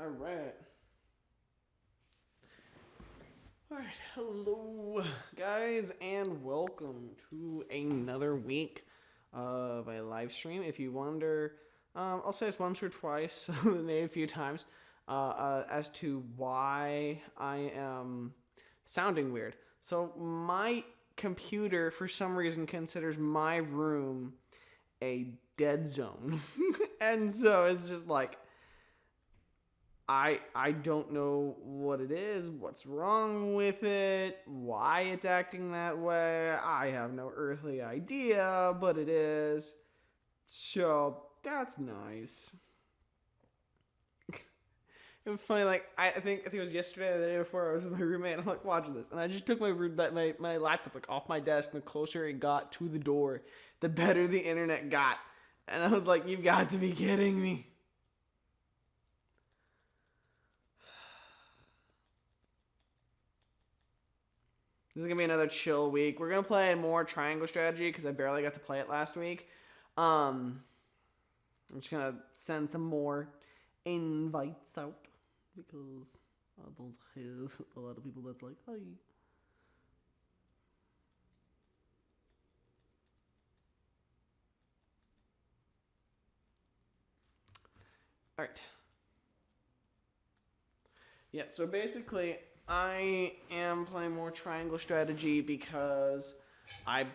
Alright. Alright, hello guys, and welcome to another week of a live stream. If you wonder, I'll say this once or twice, maybe a few times, as to why I am sounding weird. So my computer, for some reason, considers my room a dead zone. And so it's just like, I don't know what it is, what's wrong with it, why it's acting that way. I have no earthly idea, but it is. So that's nice. It was funny, like I think it was yesterday or the day before I was with my roommate and I'm like, watch this. And I just took my laptop like off my desk, and the closer it got to the door, the better the internet got. And I was like, you've got to be kidding me. This is going to be another chill week. We're going to play more Triangle Strategy because I barely got to play it last week. I'm just going to send some more invites out because I don't have a lot of people that's like, hi. Alright. Yeah, so basically, I am playing more Triangle Strategy because I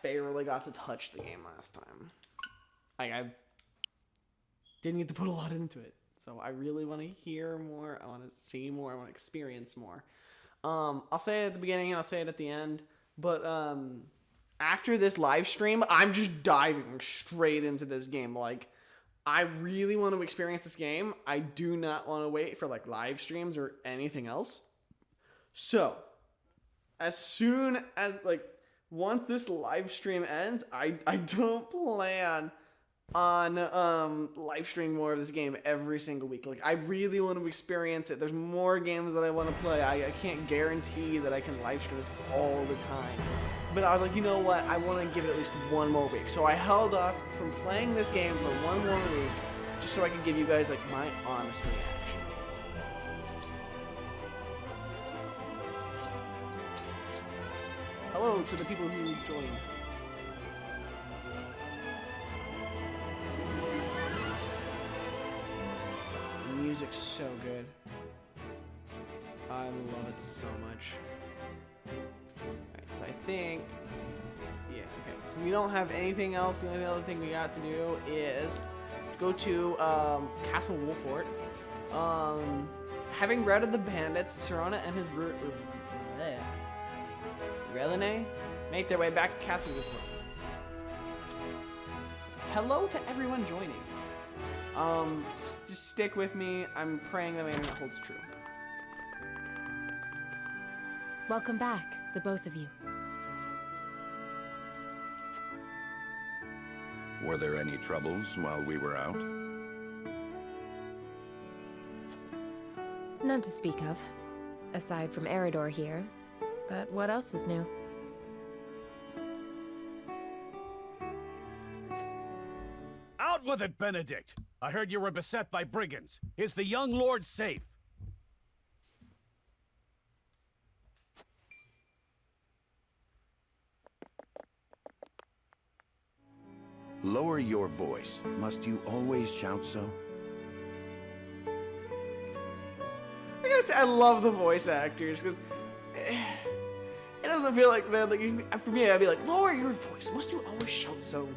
barely got to touch the game last time. I didn't get to put a lot into it. So I really want to hear more, I want to see more, I want to experience more. I'll say it at the beginning and I'll say it at the end. But after this live stream, I'm just diving straight into this game. Like, I really want to experience this game. I do not want to wait for like live streams or anything else. So, as soon as like once this live stream ends, I don't plan on live streaming more of this game every single week. Like, I really want to experience it. There's more games that I want to play. I can't guarantee that I can live stream this all the time. But I was like, you know what? I want to give it at least one more week. So I held off from playing this game for one more week just so I could give you guys like my honest reaction. So. Hello to the people who joined. The music's so good. I love it so much. So I think, yeah, okay. So we don't have anything else. The only other thing we got to do is go to Castle Wolfort. Having routed the bandits, Serana and his Relene make their way back to Castle Wolfort. Hello to everyone joining. Just stick with me. I'm praying that my internet holds true. Welcome back, the both of you. Were there any troubles while we were out? None to speak of, aside from Eridor here. But what else is new? Out with it, Benedict! I heard you were beset by brigands. Is the young lord safe? Lower your voice. Must you always shout so? I gotta say, I love the voice actors because it doesn't feel like they're like. For me, I'd be like, lower your voice. Must you always shout so?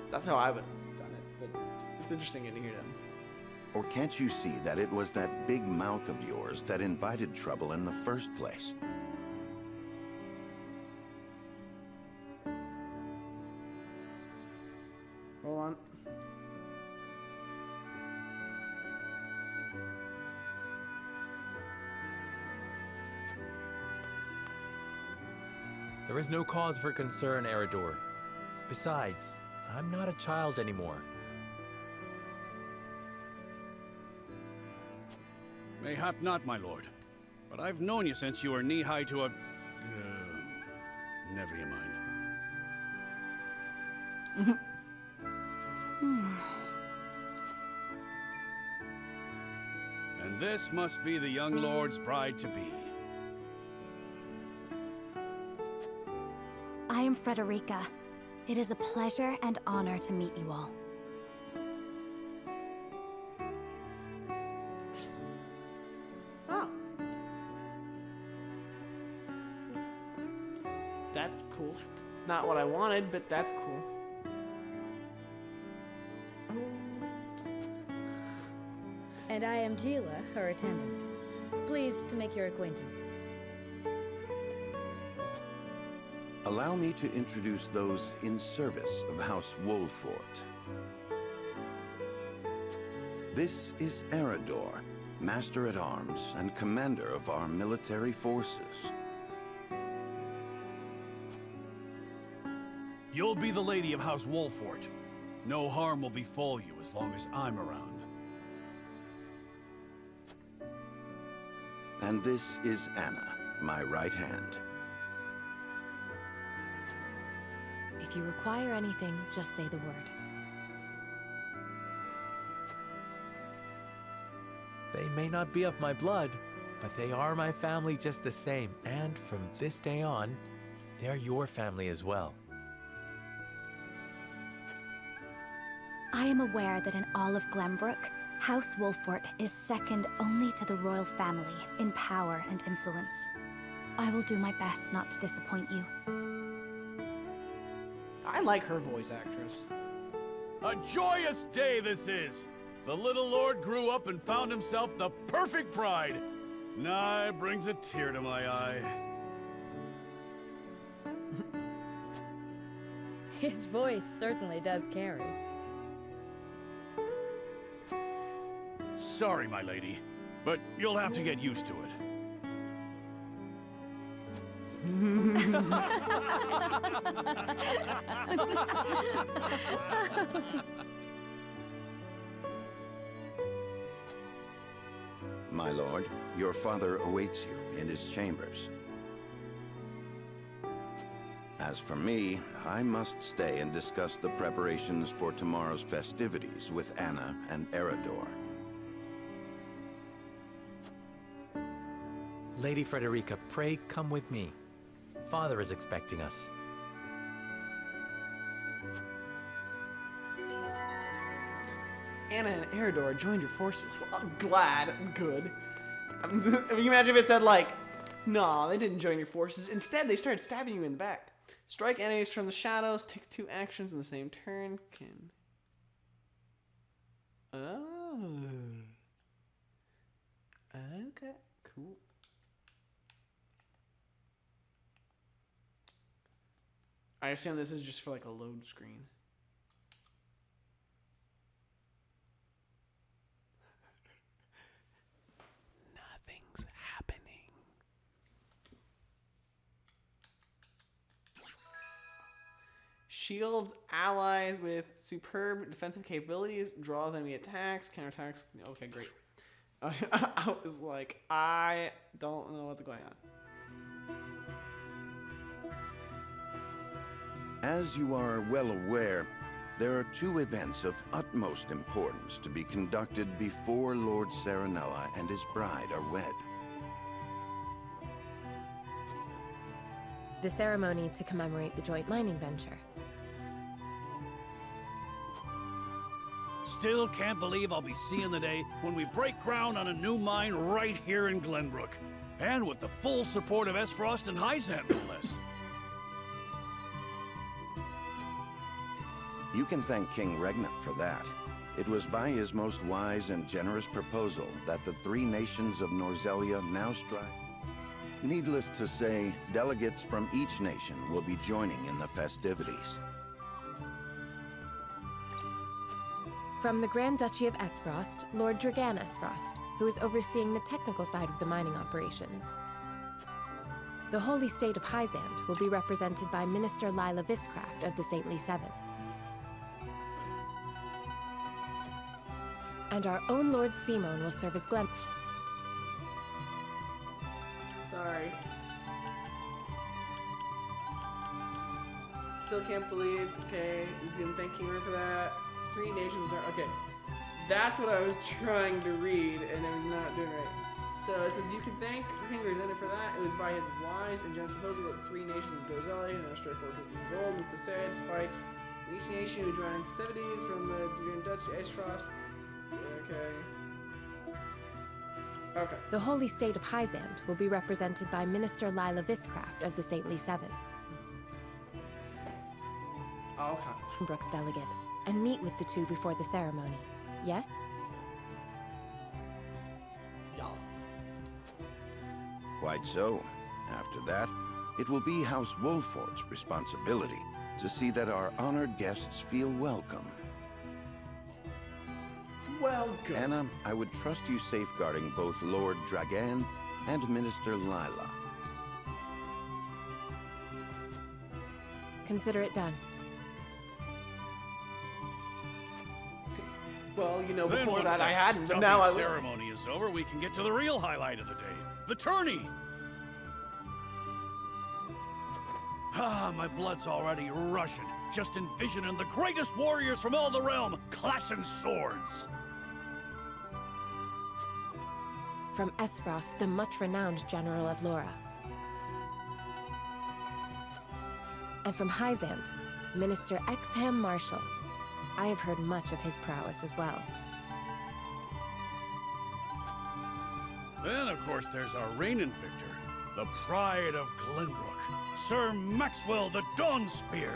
That's how I would have done it. But it's interesting getting to hear them. Or can't you see that it was that big mouth of yours that invited trouble in the first place? Hold on. There is no cause for concern, Eridor. Besides, I'm not a child anymore. Mayhap not, my lord. But I've known you since you were knee-high to a... never you mind. This must be the young lord's bride-to-be. I am Frederica. It is a pleasure and honor to meet you all. Oh. That's cool. It's not what I wanted, but that's cool. And I am Gila, her attendant. Pleased to make your acquaintance. Allow me to introduce those in service of House Wolfort. This is Eridor, Master-at-Arms and Commander of our military forces. You'll be the lady of House Wolfort. No harm will befall you as long as I'm around. And this is Anna, my right hand. If you require anything, just say the word. They may not be of my blood, but they are my family just the same. And from this day on, they're your family as well. I am aware that in all of Glenbrook, House Wolfort is second only to the royal family in power and influence. I will do my best not to disappoint you. I like her voice actress. A joyous day this is! The little lord grew up and found himself the perfect bride. Nigh brings a tear to my eye. His voice certainly does carry. Sorry, my lady, but you'll have to get used to it. My lord, your father awaits you in his chambers. As for me, I must stay and discuss the preparations for tomorrow's festivities with Anna and Eridor. Lady Frederica, pray come with me. Father is expecting us. Anna and Eridor joined your forces. Well, I'm glad. Good. I mean, imagine if it said, like, nah, they didn't join your forces. Instead, they started stabbing you in the back. Strike enemies from the shadows. Takes 2 actions in the same turn. Can... Oh. Okay, cool. I assume this is just for, like, a load screen. Nothing's happening. Shields allies with superb defensive capabilities, draws enemy attacks, counterattacks. Okay, great. I was like, I don't know what's going on. As you are well aware, there are 2 events of utmost importance to be conducted before Lord Serenella and his bride are wed. The ceremony to commemorate the joint mining venture. Still can't believe I'll be seeing the day when we break ground on a new mine right here in Glenbrook. And with the full support of Esfrost and Hyzant, no less. You can thank King Regnant for that. It was by his most wise and generous proposal that the 3 nations of Norzelia now strive. Needless to say, delegates from each nation will be joining in the festivities. From the Grand Duchy of Esfrost, Lord Dragan Esfrost, who is overseeing the technical side of the mining operations. The Holy State of Hyzant will be represented by Minister Lila Viscraft of the Saintly Seven. And our own Lord Simon will serve as Glen... Sorry. Still can't believe. Okay, you can thank King Ray for that. 3 nations are okay. That's what I was trying to read, and it was not doing right. So it says, you can thank King Resender for that. It was by his wise and generous proposal that the three nations of Dorzelia and Australia fortune in gold and society, despite each nation who joined in festivities from the Grand Duchy to Esfrost. Okay. The holy state of Hyzand will be represented by Minister Lila Viscraft of the Saintly Seven. Okay. Brooks delegate, and meet with the two before the ceremony. Yes? Yes. Quite so. After that, it will be House Wolfort's responsibility to see that our honored guests feel welcome. Welcome. Anna, I would trust you safeguarding both Lord Dragan and Minister Lila. Consider it done. Well, you know, Then before once that I hadn't, but stuffy now I will. ceremony is over, we can get to the real highlight of the day. The tourney! Ah, my blood's already rushing, just envisioning the greatest warriors from all the realm clashing swords. From Esfrost, the much-renowned General of Laura. And from Hyzand, Minister Exham Marshal. I have heard much of his prowess as well. Then, of course, there's our reigning victor, the pride of Glenbrook, Sir Maxwell the Dawnspear.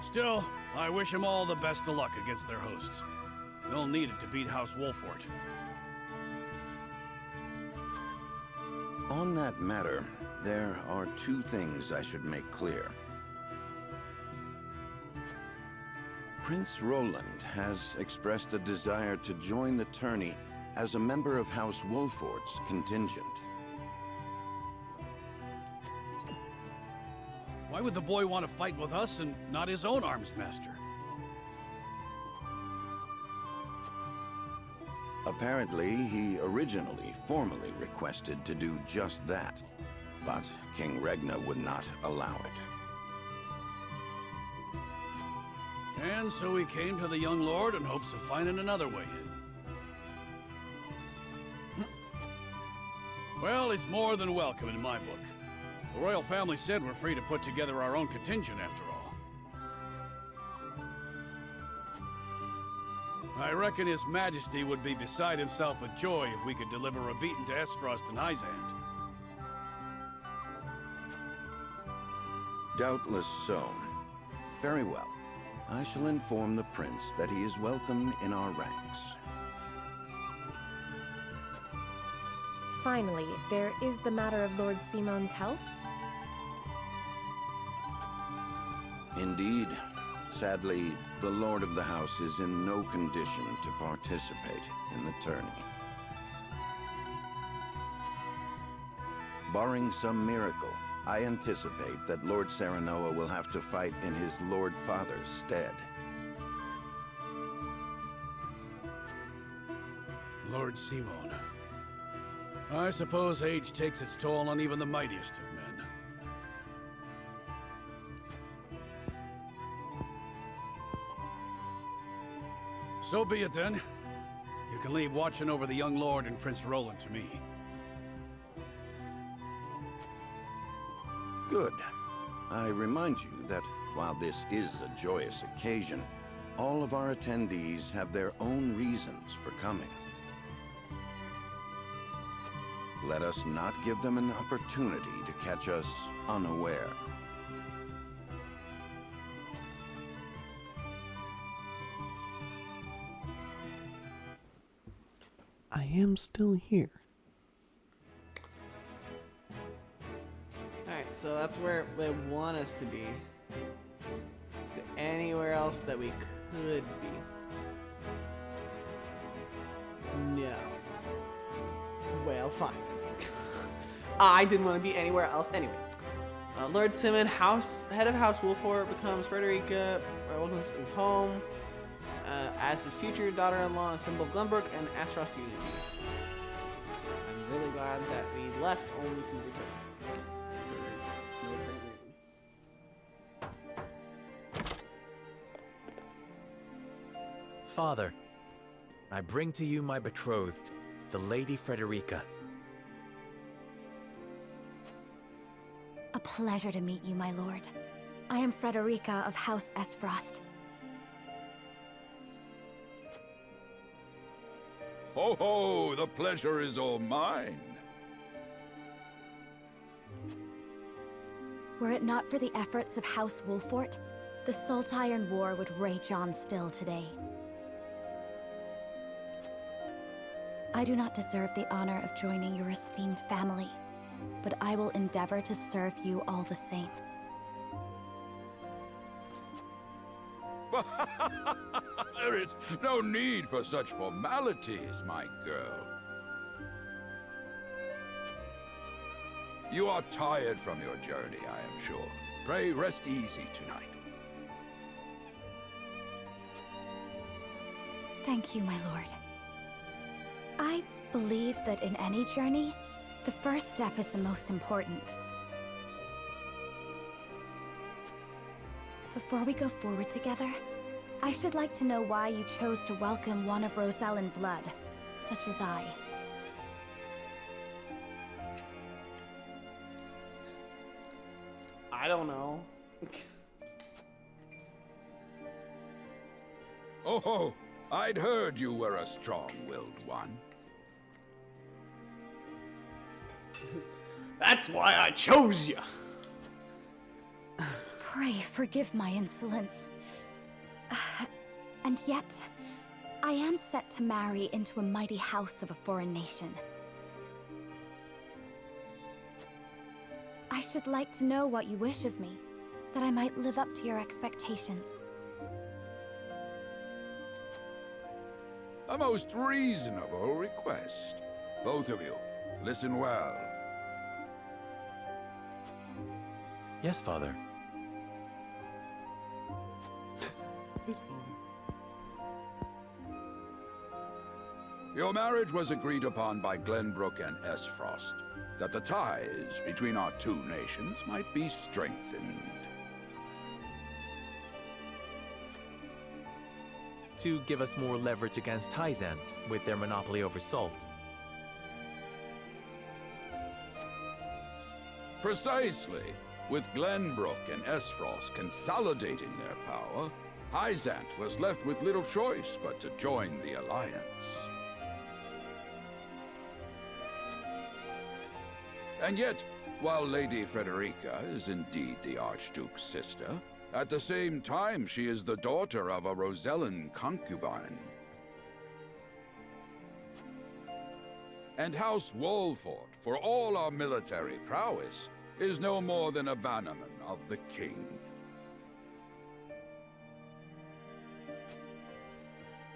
Still, I wish him all the best of luck against their hosts. They'll need it to beat House Wolfort. On that matter, there are two things I should make clear. Prince Roland has expressed a desire to join the tourney as a member of House Wolfort's contingent. Why would the boy want to fight with us and not his own arms master? Apparently, he originally formally requested to do just that, but King Regna would not allow it. And so he came to the young lord in hopes of finding another way in. Well, he's more than welcome in my book. The royal family said we're free to put together our own contingent after all. I reckon His Majesty would be beside himself with joy if we could deliver a beating to Esfrost and Hyzand. Doubtless so. Very well. I shall inform the prince that he is welcome in our ranks. Finally, there is the matter of Lord Simon's health. Indeed. Sadly, the Lord of the House is in no condition to participate in the tourney. Barring some miracle, I anticipate that Lord Serenoa will have to fight in his Lord Father's stead. Lord Simon. I suppose age takes its toll on even the mightiest of men. So be it then. You can leave watching over the young lord and Prince Roland to me. Good. I remind you that while this is a joyous occasion, all of our attendees have their own reasons for coming. Let us not give them an opportunity to catch us unaware. I am still here. Alright, so that's where they want us to be. Is there anywhere else that we could be? No. Well, fine. I didn't want to be anywhere else anyway. Lord Simon, head of House Wolfort, becomes Frederica, welcomes his home. As his future daughter-in-law, a symbol of Glenbrook and Esfrost unity. I'm really glad that we left only to return. For no great reason. Father, I bring to you my betrothed, the Lady Frederica. A pleasure to meet you, my lord. I am Frederica of House Esfrost. Ho ho, the pleasure is all mine. Were it not for the efforts of House Wolfort, the Saltiron War would rage on still today. I do not deserve the honor of joining your esteemed family, but I will endeavor to serve you all the same. There is no need for such formalities, my girl. You are tired from your journey, I am sure. Pray rest easy tonight. Thank you, my lord. I believe that in any journey, the first step is the most important. Before we go forward together, I should like to know why you chose to welcome one of Rosellan blood, such as I. I don't know. Oh ho! I'd heard you were a strong-willed one. That's why I chose you. Pray forgive my insolence. And yet, I am set to marry into a mighty house of a foreign nation. I should like to know what you wish of me, that I might live up to your expectations. A most reasonable request. Both of you, listen well. Yes, Father. Your marriage was agreed upon by Glenbrook and Esfrost, that the ties between our two nations might be strengthened. To give us more leverage against Hyzant with their monopoly over salt. Precisely. With Glenbrook and Esfrost consolidating their power, Hyzant was left with little choice but to join the alliance. And yet, while Lady Frederica is indeed the Archduke's sister, at the same time she is the daughter of a Rosellan concubine. And House Wolfort, for all our military prowess, is no more than a bannerman of the king.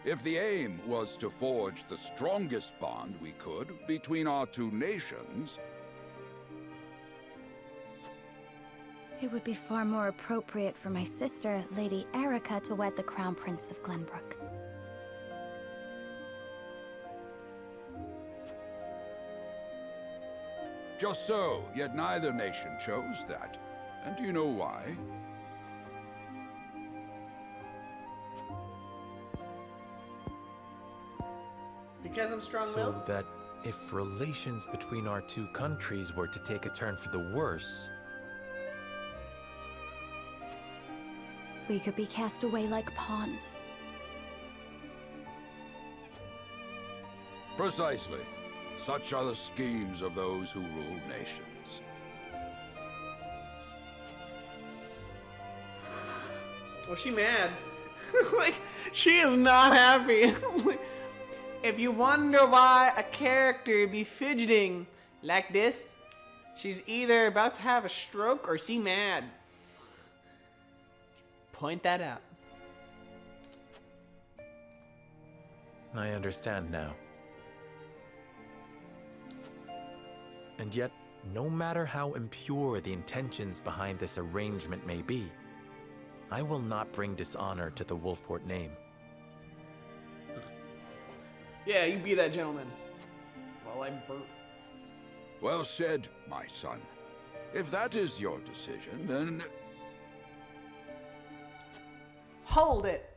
If the aim was to forge the strongest bond we could between our two nations, It would be far more appropriate for my sister, Lady Erica, to wed the Crown Prince of Glenbrook. just so, yet neither nation chose that. And do you know why? Because I'm strong-willed? So that if relations between our two countries were to take a turn for the worse, we could be cast away like pawns. Precisely. Such are the schemes of those who rule nations. Oh, she mad. Like, she is not happy. If you wonder why a character be fidgeting like this, she's either about to have a stroke or she mad. Point that out. I understand now. And yet, no matter how impure the intentions behind this arrangement may be, I will not bring dishonor to the Wolfort name. Yeah, you be that gentleman. While I burp. Well said, my son. If that is your decision, then... Hold it!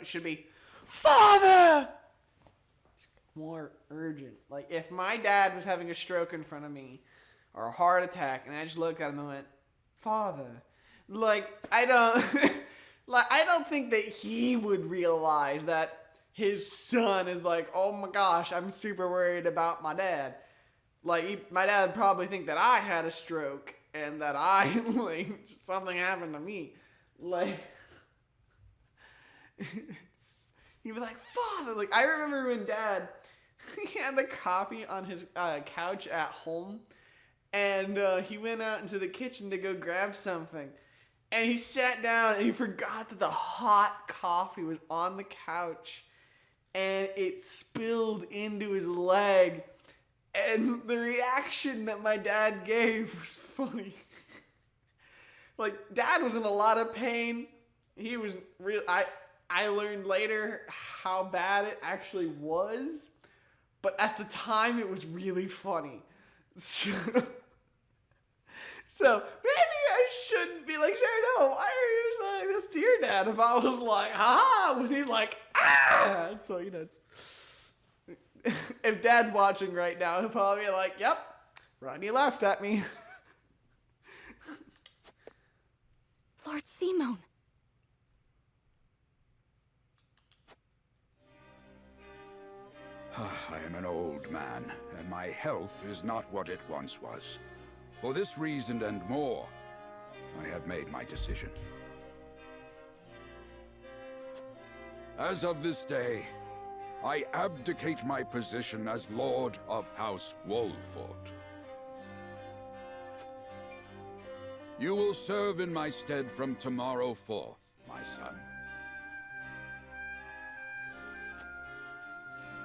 it should be, Father! More urgent. Like, if my dad was having a stroke in front of me, or a heart attack, and I just looked at him and went, Father. Like, I don't think that he would realize that his son is like, oh my gosh, I'm super worried about my dad. Like, my dad would probably think that I had a stroke and that like, something happened to me. Like, he'd be like, Father. Like, I remember when Dad, he had the coffee on his couch at home, and he went out into the kitchen to go grab something. And he sat down and he forgot that the hot coffee was on the couch, and it spilled into his leg. And the reaction that my dad gave was funny. Like, Dad was in a lot of pain. He was real. I learned later how bad it actually was, but at the time it was really funny. So maybe I shouldn't be like, Sarah, no, why are you saying this to your dad? If I was like, ha, when he's like, ah. And so, you know, it's, if Dad's watching right now, he'll probably be like, yep, Rodney laughed at me. Lord Simone. I am an old man, and my health is not what it once was. For this reason and more, I have made my decision. As of this day, I abdicate my position as Lord of House Wolfort. You will serve in my stead from tomorrow forth, my son.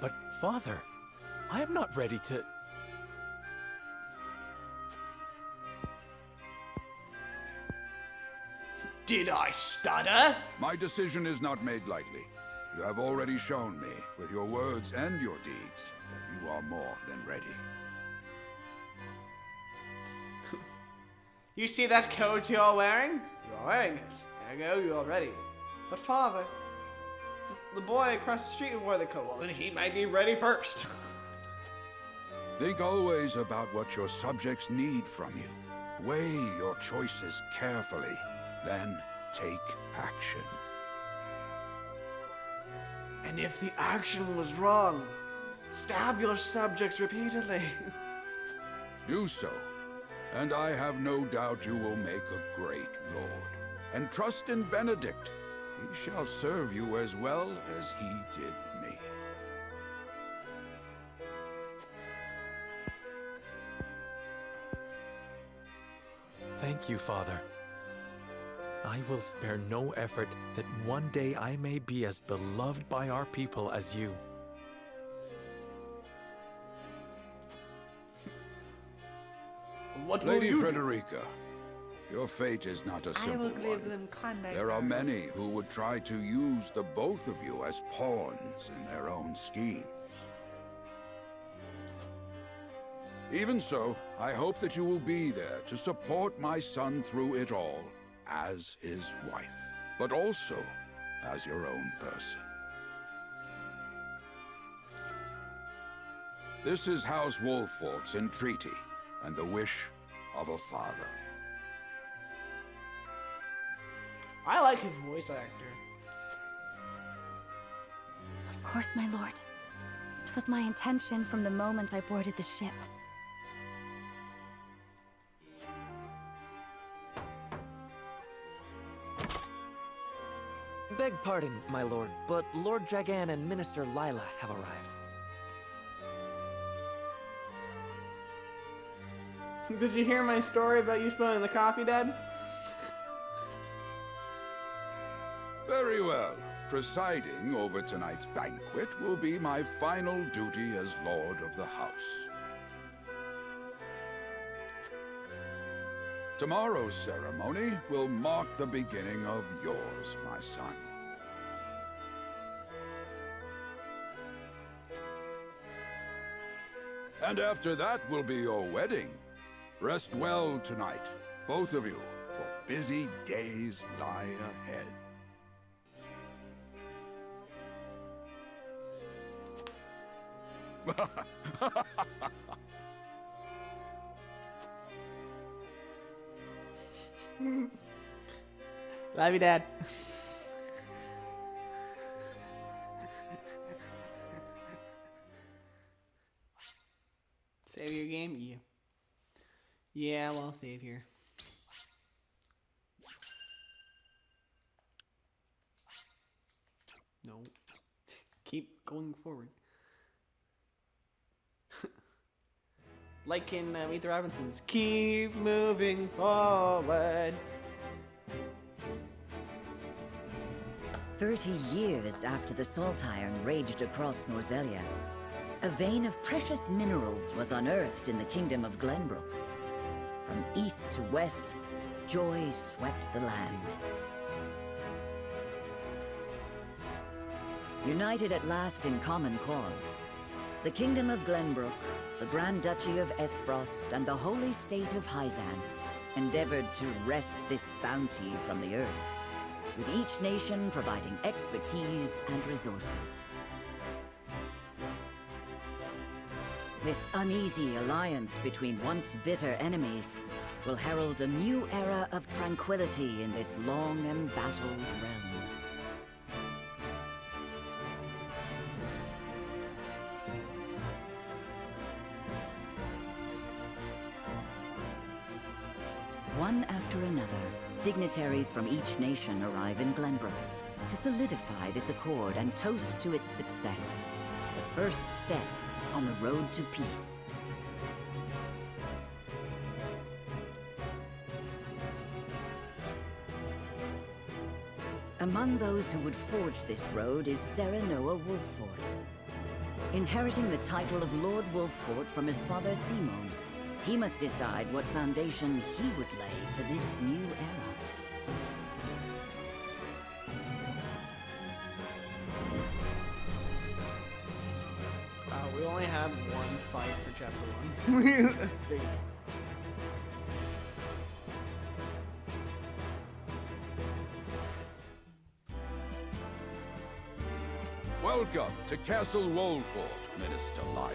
But, Father, I am not ready to... Did I stutter? My decision is not made lightly. You have already shown me, with your words and your deeds, that you are more than ready. You see that coat you're wearing? You're wearing it. Ergo, you're ready. But Father, the boy across the street wore the coat. Well, then he might be ready first. Think always about what your subjects need from you. Weigh your choices carefully, then take action. And if the action was wrong, stab your subjects repeatedly. Do so, and I have no doubt you will make a great lord. And trust in Benedict. He shall serve you as well as he did me. Thank you, Father. I will spare no effort that one day I may be as beloved by our people as you. What will Lady you Frederica, your fate is not a do? I simple will give one. them conduct. There are many who would try to use the both of you as pawns in their own schemes. Even so, I hope that you will be there to support my son through it all, as his wife, but also as your own person. This is House Wolfort's entreaty, and the wish of a father. I like his voice actor. Of course, my lord. It was my intention from the moment I boarded the ship. Beg pardon, my lord, but Lord Dragan and Minister Lila have arrived. Did you hear my story about you spilling the coffee, Dad? Very well. Presiding over tonight's banquet will be my final duty as Lord of the House. Tomorrow's ceremony will mark the beginning of yours, my son. And after that will be your wedding. Rest well tonight, both of you, for busy days lie ahead. Love you, Dad. Save your game? Yeah. Yeah, well, save here. No. Keep going forward. Like in Meet the Robinsons. Keep moving forward. 30 years after the Salt Iron raged across Norzelia, a vein of precious minerals was unearthed in the kingdom of Glenbrook. From east to west, joy swept the land. United at last in common cause, the kingdom of Glenbrook, the Grand Duchy of Esfrost, and the holy state of Hyzant endeavored to wrest this bounty from the earth, with each nation providing expertise and resources. This uneasy alliance between once bitter enemies will herald a new era of tranquility in this long embattled realm. One after another, dignitaries from each nation arrive in Glenbrook to solidify this accord and toast to its success, the first step on the road to peace. Among those who would forge this road is Serenoa Wolfort. Inheriting the title of Lord Wolfort from his father Simon, he must decide what foundation he would lay for this new era. We only had one fight for chapter 1. I think. Welcome to Castle Wolfort, Minister Lila.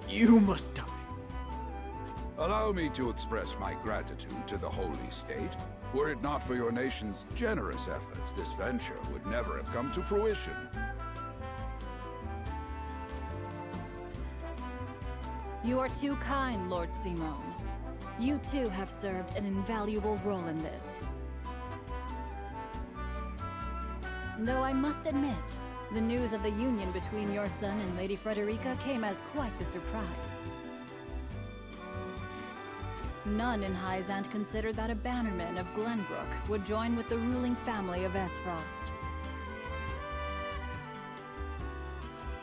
You must die. Allow me to express my gratitude to the Holy State. Were it not for your nation's generous efforts, this venture would never have come to fruition. You are too kind, Lord Simon. You too have served an invaluable role in this. Though I must admit, the news of the union between your son and Lady Frederica came as quite the surprise. None in Hyzant considered that a bannerman of Glenbrook would join with the ruling family of Esfrost.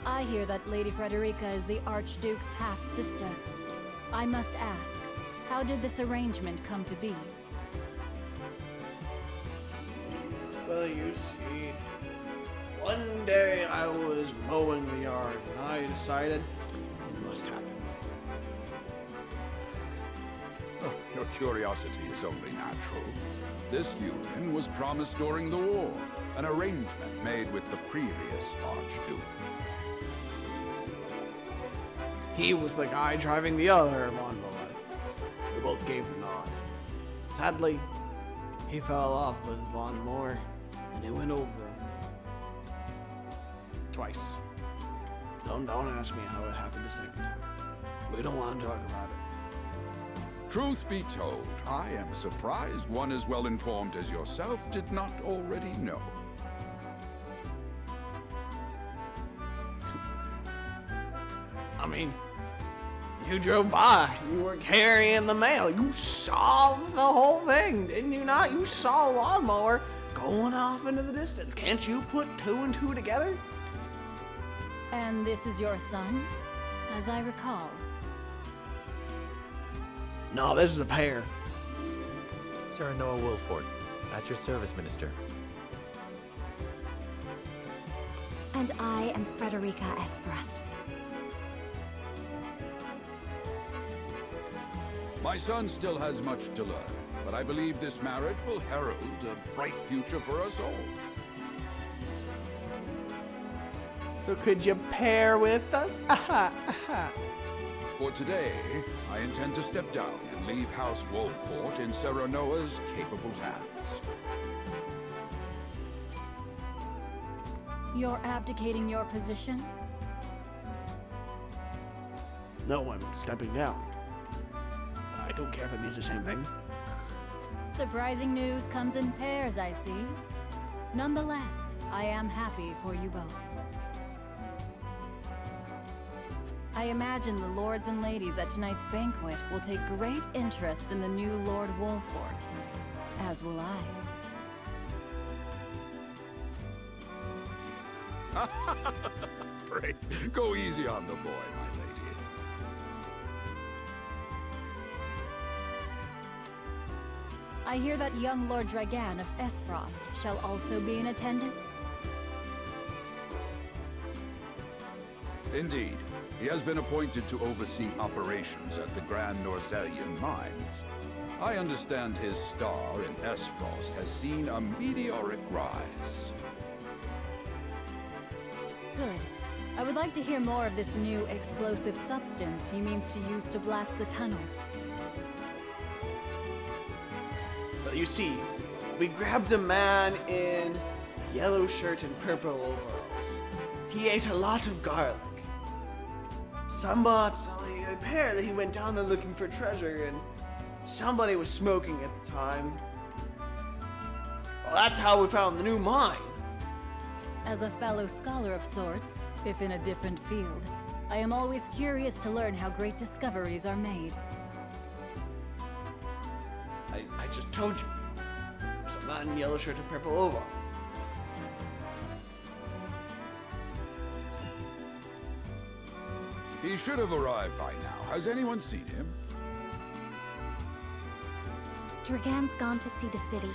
I hear that Lady Frederica is the Archduke's half-sister. I must ask, how did this arrangement come to be? Well, you see, one day I was mowing the yard and I decided it must happen. Oh, your curiosity is only natural. This union was promised during the war, an arrangement made with the previous Archduke. He was the guy driving the other lawnmower. We both gave the nod. Sadly, he fell off with his lawnmower and it went over him. Twice. Don't ask me how it happened a second time. We don't want to talk about it. Truth be told, I am surprised one as well informed as yourself did not already know. I mean, you drove by. You were carrying the mail. You saw the whole thing, didn't you not? You saw a lawnmower going off into the distance. Can't you put two and two together? And this is your son, as I recall. No, this is a pair. Serenoa Wolfort, at your service, Minister. And I am Frederica Esfrost. My son still has much to learn, but I believe this marriage will herald a bright future for us all. So could you pair with us? Aha, aha. For today, I intend to step down and leave House Wolfort in Serenoa's capable hands. You're abdicating your position? No, I'm stepping down. I don't care if that means the same thing. Surprising news comes in pairs, I see. Nonetheless, I am happy for you both. I imagine the lords and ladies at tonight's banquet will take great interest in the new Lord Wolfort, as will I. Pray, go easy on the boy, my lady. I hear that young Lord Dragan of Esfrost shall also be in attendance. Indeed. He has been appointed to oversee operations at the Grand Norzelian mines. I understand his star in Esfrost has seen a meteoric rise. Good. I would like to hear more of this new explosive substance he means to use to blast the tunnels. Well, you see, we grabbed a man in a yellow shirt and purple overalls. He ate a lot of garlic. Apparently he went down there looking for treasure, and somebody was smoking at the time. Well, that's how we found the new mine. As a fellow scholar of sorts, if in a different field, I am always curious to learn how great discoveries are made. I just told you. There's a man in yellow shirt and purple overalls. He should have arrived by now. Has anyone seen him? Dragan's gone to see the city.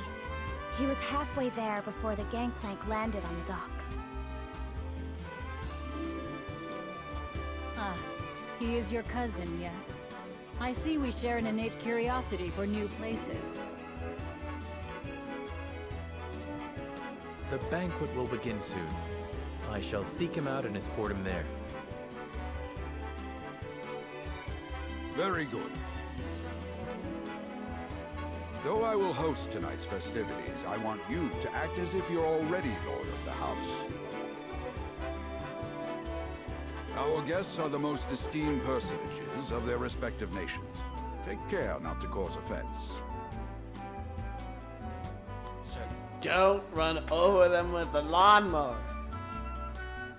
He was halfway there before the gangplank landed on the docks. Ah, he is your cousin, yes? I see we share an innate curiosity for new places. The banquet will begin soon. I shall seek him out and escort him there. Very good. Though I will host tonight's festivities, I want you to act as if you're already Lord of the House. Our guests are the most esteemed personages of their respective nations. Take care not to cause offense. So don't run over them with the lawnmower.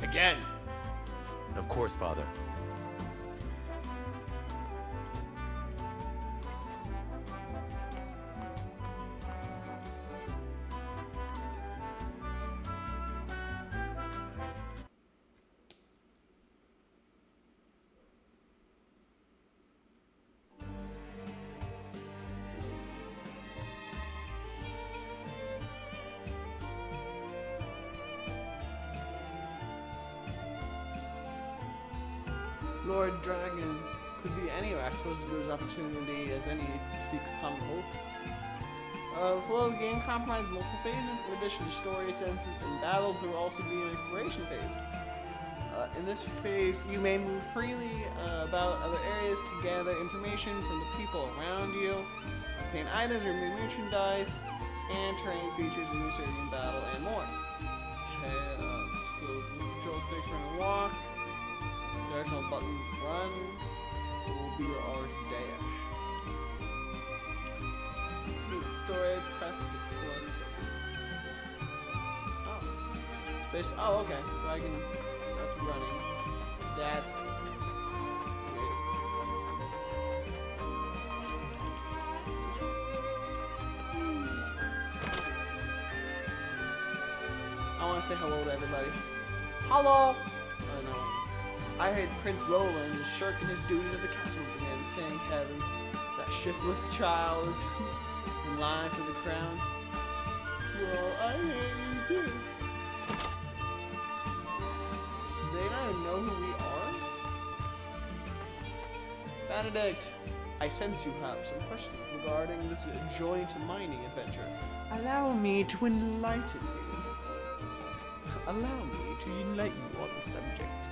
Again. Of course, Father. Lord Dragon could be anywhere. I suppose it's as good as opportunity as any to speak with common hope. The flow of the game comprises multiple phases. In addition to story senses and battles, there will also be an exploration phase. In this phase, you may move freely about other areas to gather information from the people around you, obtain items or new merchandise, and terrain features in researching battle and more. Okay, so this control sticks for a walk. Directional buttons run. Will be your R to dash. Continue the story, press the plus button. Oh. Space. Oh, okay. So I can. That's running. That's. Wait. I want to say hello to everybody. Hello! Oh, no. I heard Prince Roland is shirking his duties at the castle once again. Thank heavens. That shiftless child is in line for the crown. Well, I hate you too. Do they not even know who we are? Benedict, I sense you have some questions regarding this joint mining adventure. Allow me to enlighten you. Allow me to enlighten you on the subject.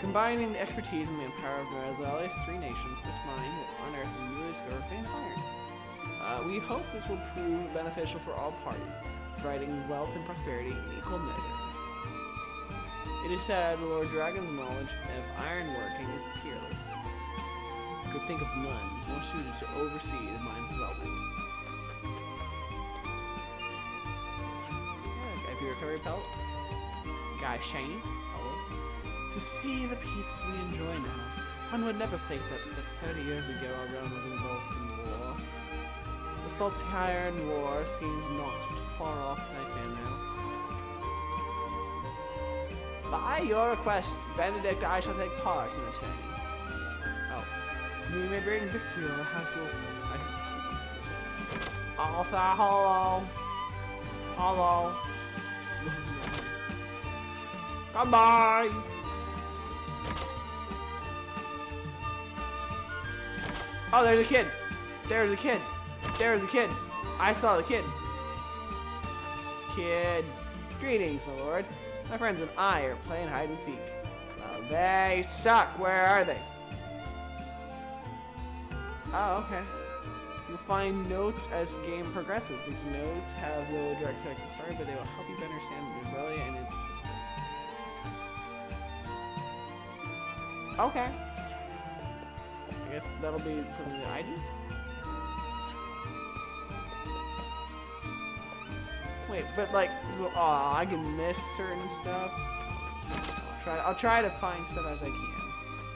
Combining the expertise and manpower of Norzelia's 3 nations, this mine will unearth a newly discovered vein of iron. We hope this will prove beneficial for all parties, providing wealth and prosperity in equal measure. It is said Lord Dragon's knowledge of ironworking is peerless. I could think of none more suited to oversee the mine's development. Yeah, IP recovery pelt. Guy shiny. Hello. To see the peace we enjoy now, one would never think that but 30 years ago our realm was engulfed in war. The Salty Iron War seems not but a far-off nightmare now. By your request, Benedict, I shall take part in the tourney. Oh. We may bring victory over House Wolfort. I'll say hello. Hello. Goodbye. Oh, there's a kid. There's a kid. There's a kid. I saw the kid. Kid. Greetings, my lord. My friends and I are playing hide and seek. Well, they suck. Where are they? Oh, okay. You'll find notes as game progresses. These notes have no direct connection to the story, but they will help you better understand Norzelia and its history. Okay. I guess that'll be something that I do. Wait, but like, so, I can miss certain stuff. I'll try to find stuff as I can.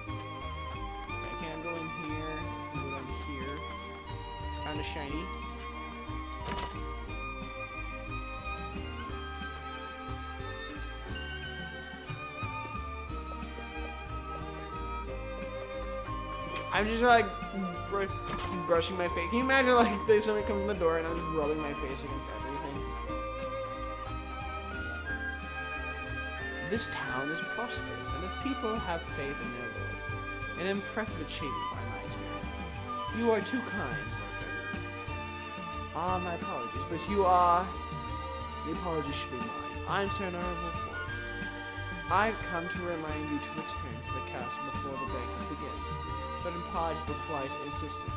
Okay, I can't go in here. Go down here. Found a shiny. I'm just like brushing my face. Can you imagine like somebody comes in the door and I'm just rubbing my face against everything? This town is prosperous and its people have faith in their lord. An impressive achievement by my experience. You are too kind, Lord. Ah, my apologies, but you are... The apology should be mine. I'm Sir Wolfort. I've come to remind you to return to the castle before the banquet begins. But apologies were quite insistent.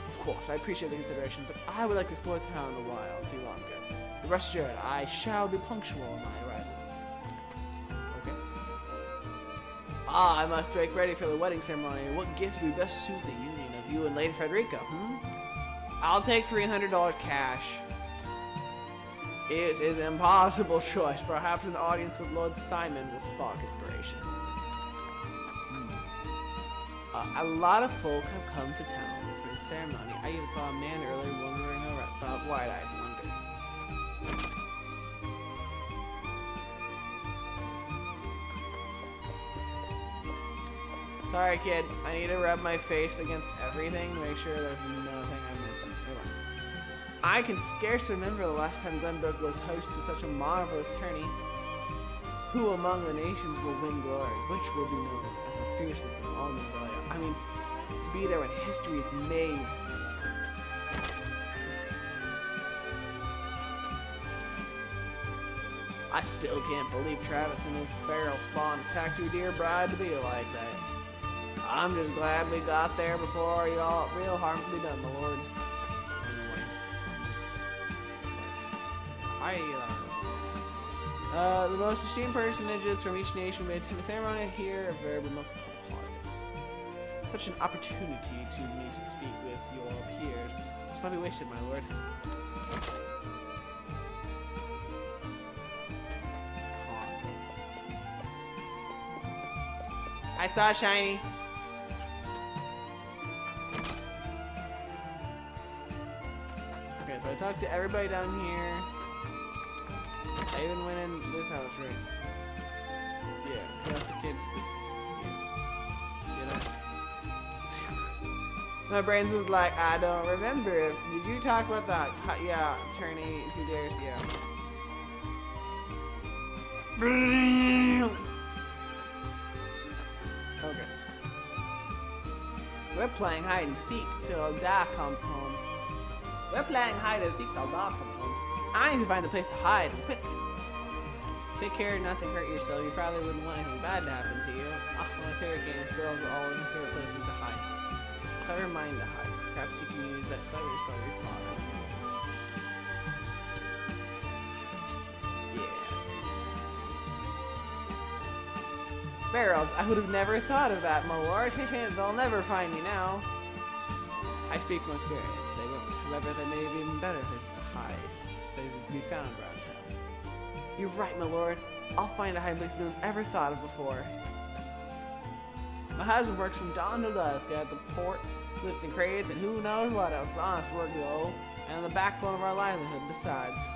Of course, I appreciate the consideration, but I would like to explore town a while too longer. Rest assured, I shall be punctual on my arrival. Okay. I must make ready for the wedding ceremony. What gift would best suit the union of you and Lady Frederica, I'll take $300 cash. It is an impossible choice. Perhaps an audience with Lord Simon will spark inspiration. A lot of folk have come to town for the ceremony. I even saw a man earlier wandering about wide-eyed wonder. Sorry, kid. I need to rub my face against everything to make sure there's nothing I'm missing. I can scarcely remember the last time Glenbrook was host to such a marvelous tourney. Who among the nations will win glory? Which will be known as the fiercest in all Norzelia? I mean, to be there when history is made. I still can't believe Travis and his feral spawn attacked your dear bride to be like that. I'm just glad we got there before y'all real harm can be done, my lord. The most esteemed personages from each nation may attend the ceremony here of very multiple politics. Such an opportunity to meet and speak with your peers must not be wasted, my lord. I saw shiny. Okay, so I talked to everybody down here. I even went in this house, right? Yeah, that's the kid. Yeah. My brain's just like, I don't remember. Did you talk about that? Yeah, attorney who dares, yeah. Okay. We're playing hide and seek till Doc comes home. We're playing hide and seek till Doc comes home. I need to find a place to hide and quick. Take care not to hurt yourself. Your father wouldn't want anything bad to happen to you. Ah, my favorite games. Barrels are always my favorite places to hide. It's a clever mind to hide. Perhaps you can use that cleverness to your father. Yeah. Barrels, I would have never thought of that, my lord. They'll never find you now. I speak from experience. They won't. However, they may be even better places to hide. Places to be found around town. You're right, my lord. I'll find a hiding place no one's ever thought of before. My husband works from dawn till dusk at the port, lifting crates and who knows what else. Honest work, though, and the backbone of our livelihood besides.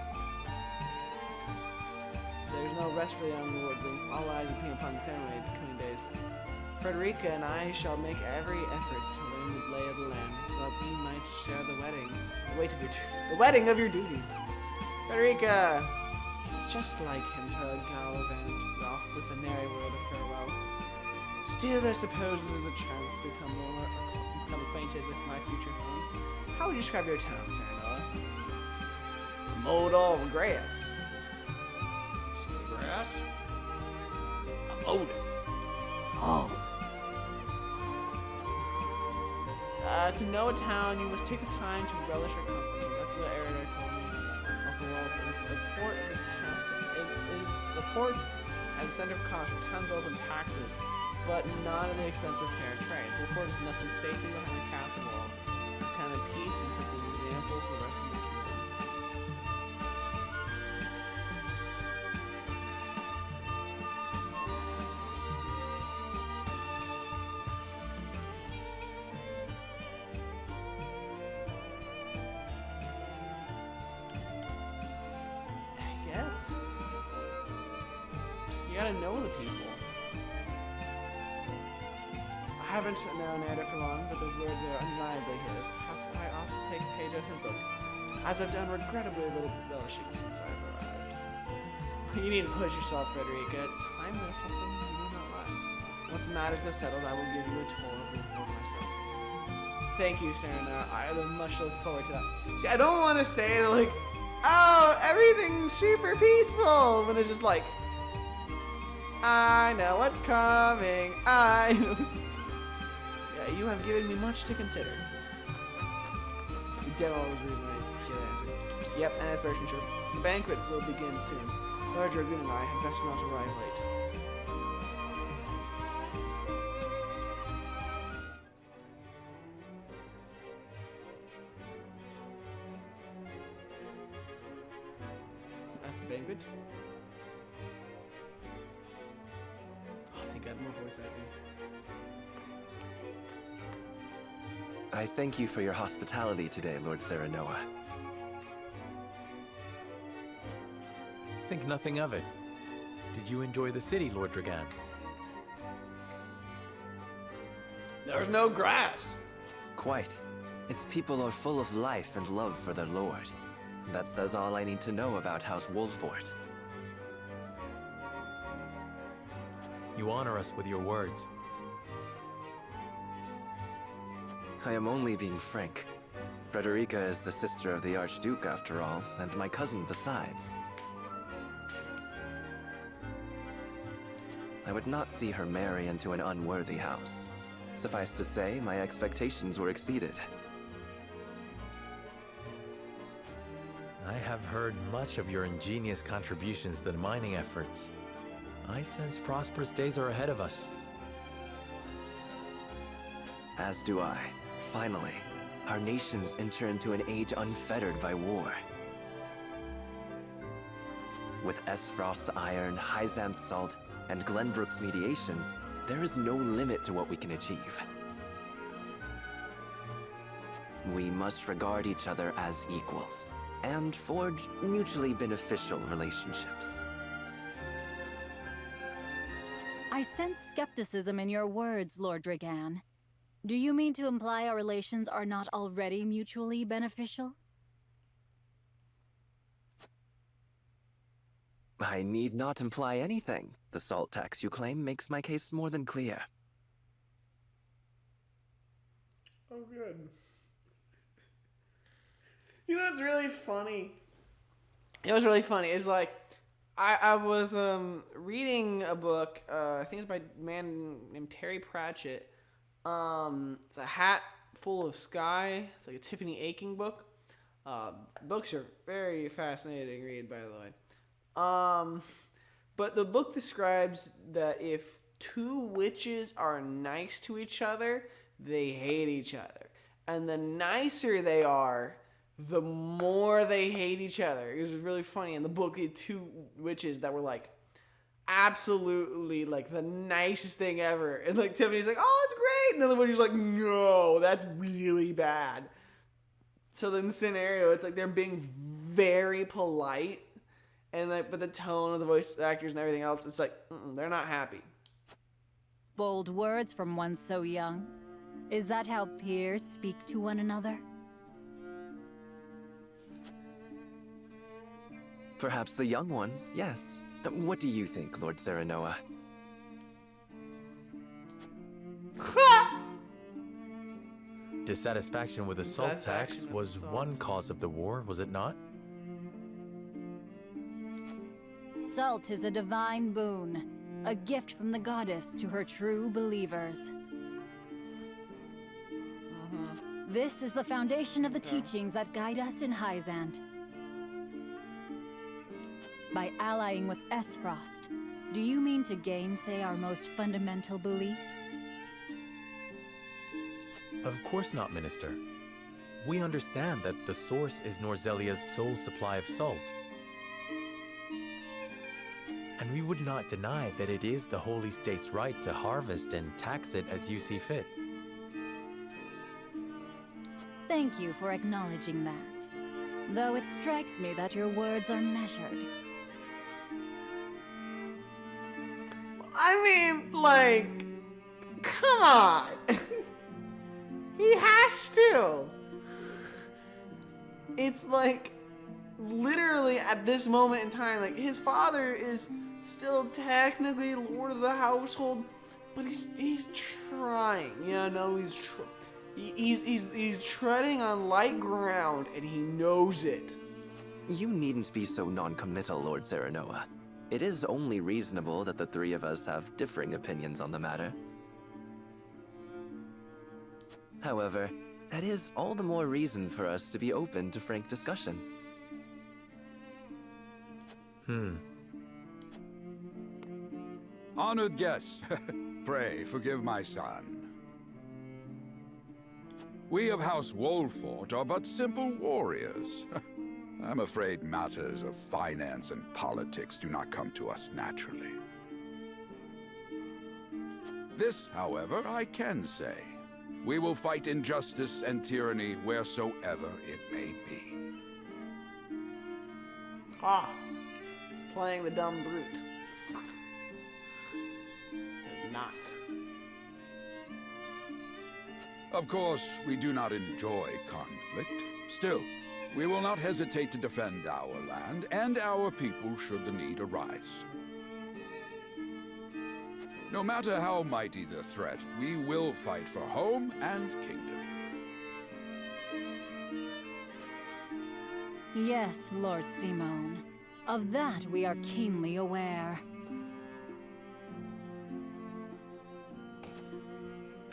There's no rest for the young lordlings. All eyes will be upon the ceremony in the coming days. Frederica and I shall make every effort to learn the lay of the land, so that we might share the wedding. The weight of your duties. The wedding of your duties. Frederica! It's just like him to gallivant off with a nary word of farewell. Still, I suppose this is a chance to become acquainted with my future home. How would you describe your town, Sarah? Mowed all the grass. See the grass? I mowed it. Oh. To know a town, you must take the time to relish your company. That's what Eridar told me. It is the port of the it is the port and the center of commerce for town bills and taxes, but not at the expense of fair trade. Wolfort is nestled safely behind the castle walls. The town of peace and sets an example for the rest of the kingdom. Yes. You gotta know the people. I haven't known Ada for long, but those words are undeniably his. Perhaps I ought to take a page out of his book, as I've done regrettably little relishing since I've arrived. You need to push yourself, Frederica. Time is something you do not like. Once matters are settled, I will give you a tour of Wolfort myself. Thank you, Serena. I much look forward to that. See, I don't want to say, like, oh, everything's super peaceful, when it's just like, I know what's coming. I know what's coming. Yeah, you have given me much to consider. The demo was reason I get that answer. Yep, an aspiration sure. The banquet will begin soon. Lord Dragoon and I had best not arrive late. At the banquet? Oh, thank God, more voice acting. I thank you for your hospitality today, Lord Serenoa. Think nothing of it. Did you enjoy the city, Lord Dragan? There's no grass. Quite. Its people are full of life and love for their lord. That says all I need to know about House Wolfort. You honor us with your words. I am only being frank. Frederica is the sister of the Archduke, after all, and my cousin besides. I would not see her marry into an unworthy house. Suffice to say, my expectations were exceeded. I have heard much of your ingenious contributions to the mining efforts. I sense prosperous days are ahead of us. As do I. Finally, our nations enter into an age unfettered by war. With Esfrost's iron, Hyzant's salt, and Glenbrook's mediation, there is no limit to what we can achieve. We must regard each other as equals, and forge mutually beneficial relationships. I sense skepticism in your words, Lord Dragan. Do you mean to imply our relations are not already mutually beneficial? I need not imply anything. The salt tax you claim makes my case more than clear. Oh, good. You know what's really funny? It was really funny. It's like, I was reading a book. I think it's by a man named Terry Pratchett. It's A Hat Full of Sky. It's like a Tiffany Aching book. Books are very fascinating read, by the way. But the book describes that if two witches are nice to each other, they hate each other. And the nicer they are, the more they hate each other. It was really funny. In the book, the two witches that were like absolutely like the nicest thing ever. And like Tiffany's like, oh, it's great. And the other witch's like, no, that's really bad. So then the scenario, it's like they're being very polite. And like, but the tone of the voice actors and everything else, it's like, they're not happy. Bold words from one so young. Is that how peers speak to one another? Perhaps the young ones, yes. What do you think, Lord Serenoa? Dissatisfaction with the salt tax was one cause of the war, was it not? Salt is a divine boon, a gift from the goddess to her true believers. This is the foundation of the teachings that guide us in Hyzant. By allying with Esfrost, do you mean to gainsay our most fundamental beliefs? Of course not, Minister. We understand that the source is Norzelia's sole supply of salt. And we would not deny that it is the Holy State's right to harvest and tax it as you see fit. Thank you for acknowledging that. Though it strikes me that your words are measured. I mean, like, come on. He has to. It's like, literally at this moment in time, like, his father is still technically lord of the household, but he's trying, you know, he's treading on light ground, and he knows it. You needn't be so non-committal, Lord Serenoa. It is only reasonable that the three of us have differing opinions on the matter. However, that is all the more reason for us to be open to frank discussion. Honored guests, pray forgive my son. We of House Wolfort are but simple warriors. I'm afraid matters of finance and politics do not come to us naturally. This, however, I can say. We will fight injustice and tyranny wheresoever it may be. Playing the dumb brute. Not. Of course, we do not enjoy conflict. Still, we will not hesitate to defend our land and our people should the need arise. No matter how mighty the threat, we will fight for home and kingdom. Yes, Lord Simone. Of that we are keenly aware.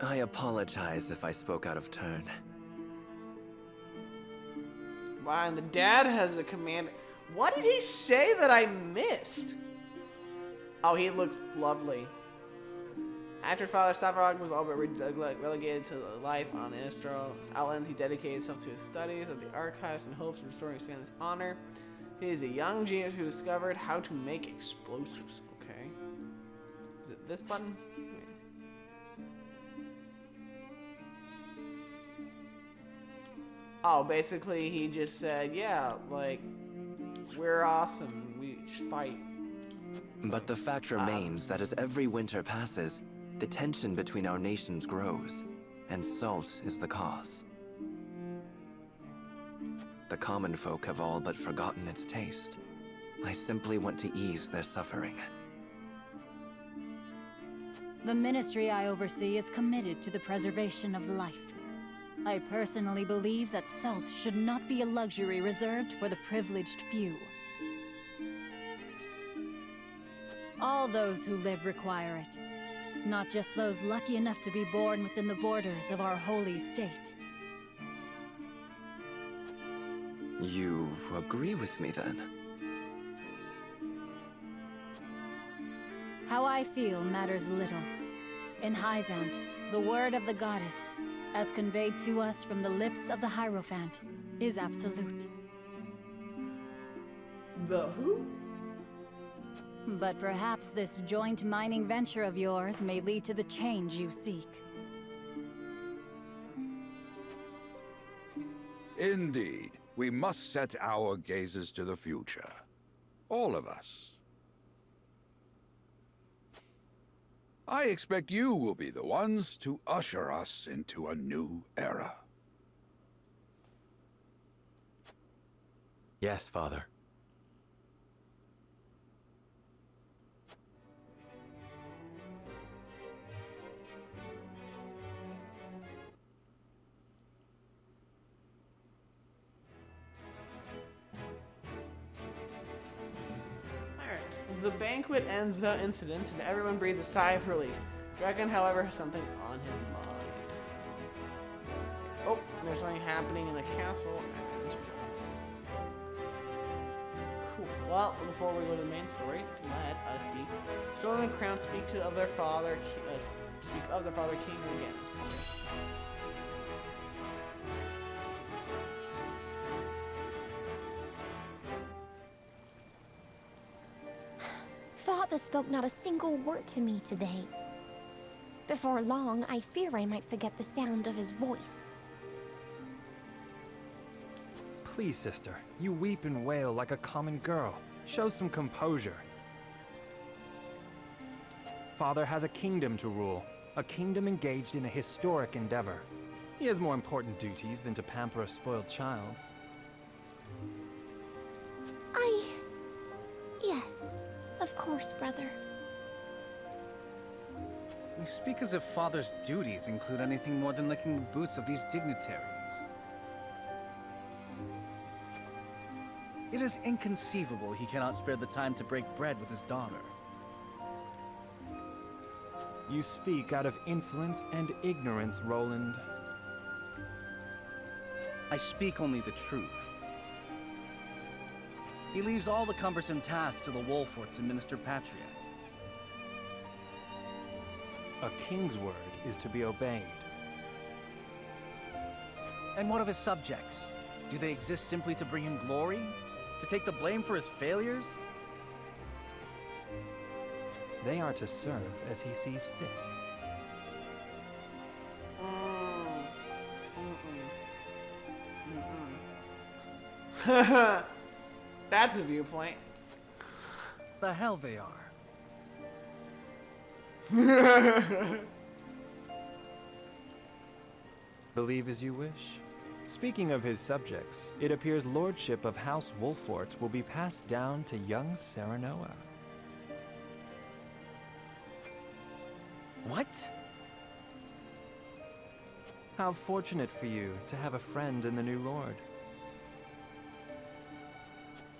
I apologize if I spoke out of turn. Wow, and the dad has a command. What did he say that I missed? Oh, he looked lovely. After Father Stavrog was all but relegated to life on Istro, Outlands, he dedicated himself to his studies of the archives and hopes of restoring his family's honor. He is a young genius who discovered how to make explosives. Okay. Is it this button? Oh, basically he just said, yeah, like, we're awesome, we should fight. But the fact remains that as every winter passes, the tension between our nations grows, and salt is the cause. The common folk have all but forgotten its taste. I simply want to ease their suffering. The ministry I oversee is committed to the preservation of life. I personally believe that salt should not be a luxury reserved for the privileged few. All those who live require it. Not just those lucky enough to be born within the borders of our holy state. You agree with me then? How I feel matters little. In Hyzant, the word of the goddess, as conveyed to us from the lips of the Hierophant, is absolute. The who? But perhaps this joint mining venture of yours may lead to the change you seek. Indeed, we must set our gazes to the future. All of us. I expect you will be the ones to usher us into a new era. Yes, Father. Alright, the banquet ends without incidents and everyone breathes a sigh of relief. Dragon, however, has something on his mind. Oh, there's something happening in the castle as well. Cool. Well, before we go to the main story, let us see. Strolling the crown speak of their father, King again. Father spoke not a single word to me today. Before long, I fear I might forget the sound of his voice. Please, sister, you weep and wail like a common girl. Show some composure. Father has a kingdom to rule, a kingdom engaged in a historic endeavor. He has more important duties than to pamper a spoiled child. Yes, of course, brother. You speak as if Father's duties include anything more than licking the boots of these dignitaries. It is inconceivable he cannot spare the time to break bread with his daughter. You speak out of insolence and ignorance, Roland. I speak only the truth. He leaves all the cumbersome tasks to the Wolforts and Minister Patria. A king's word is to be obeyed. And what of his subjects? Do they exist simply to bring him glory? To take the blame for his failures? They are to serve as he sees fit. That's a viewpoint. The hell they are. Believe as you wish. Speaking of his subjects, it appears lordship of House Wolfort will be passed down to young Serenoa. What? How fortunate for you to have a friend in the new lord.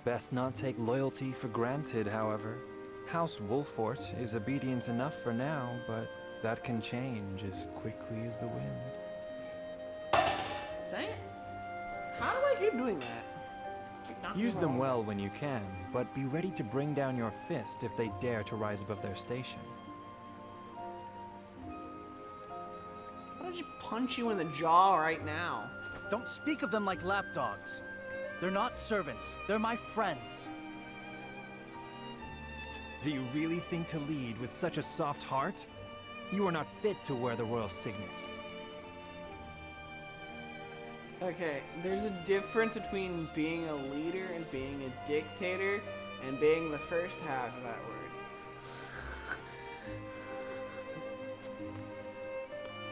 Best not take loyalty for granted, however. House Wolfort is obedient enough for now, but that can change as quickly as the wind. Dang it. How do I keep doing that? Use them well when you can, but be ready to bring down your fist if they dare to rise above their station. Why don't you punch you in the jaw right now? Don't speak of them like lapdogs. They're not servants. They're my friends. Do you really think to lead with such a soft heart? You are not fit to wear the royal signet. Okay, there's a difference between being a leader and being a dictator and being the first half of that word.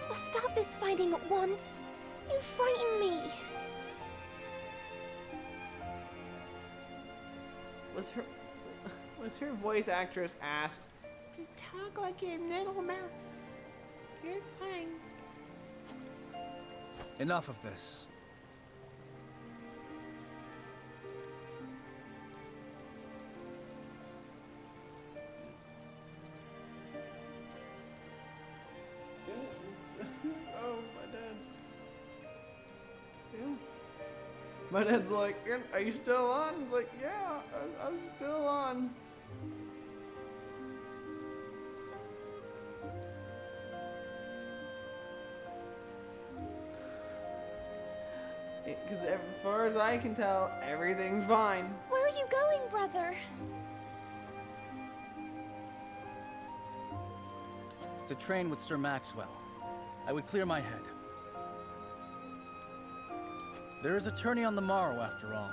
Oh, stop this fighting at once. You frighten me. Was her voice actress asked, just talk like your little mouse. You're fine. Enough of this. Yeah. But it's like, are you still on? It's like, yeah, I'm still on. Because as far as I can tell, everything's fine. Where are you going, brother? To train with Sir Maxwell. I would clear my head. There is a tourney on the morrow, after all.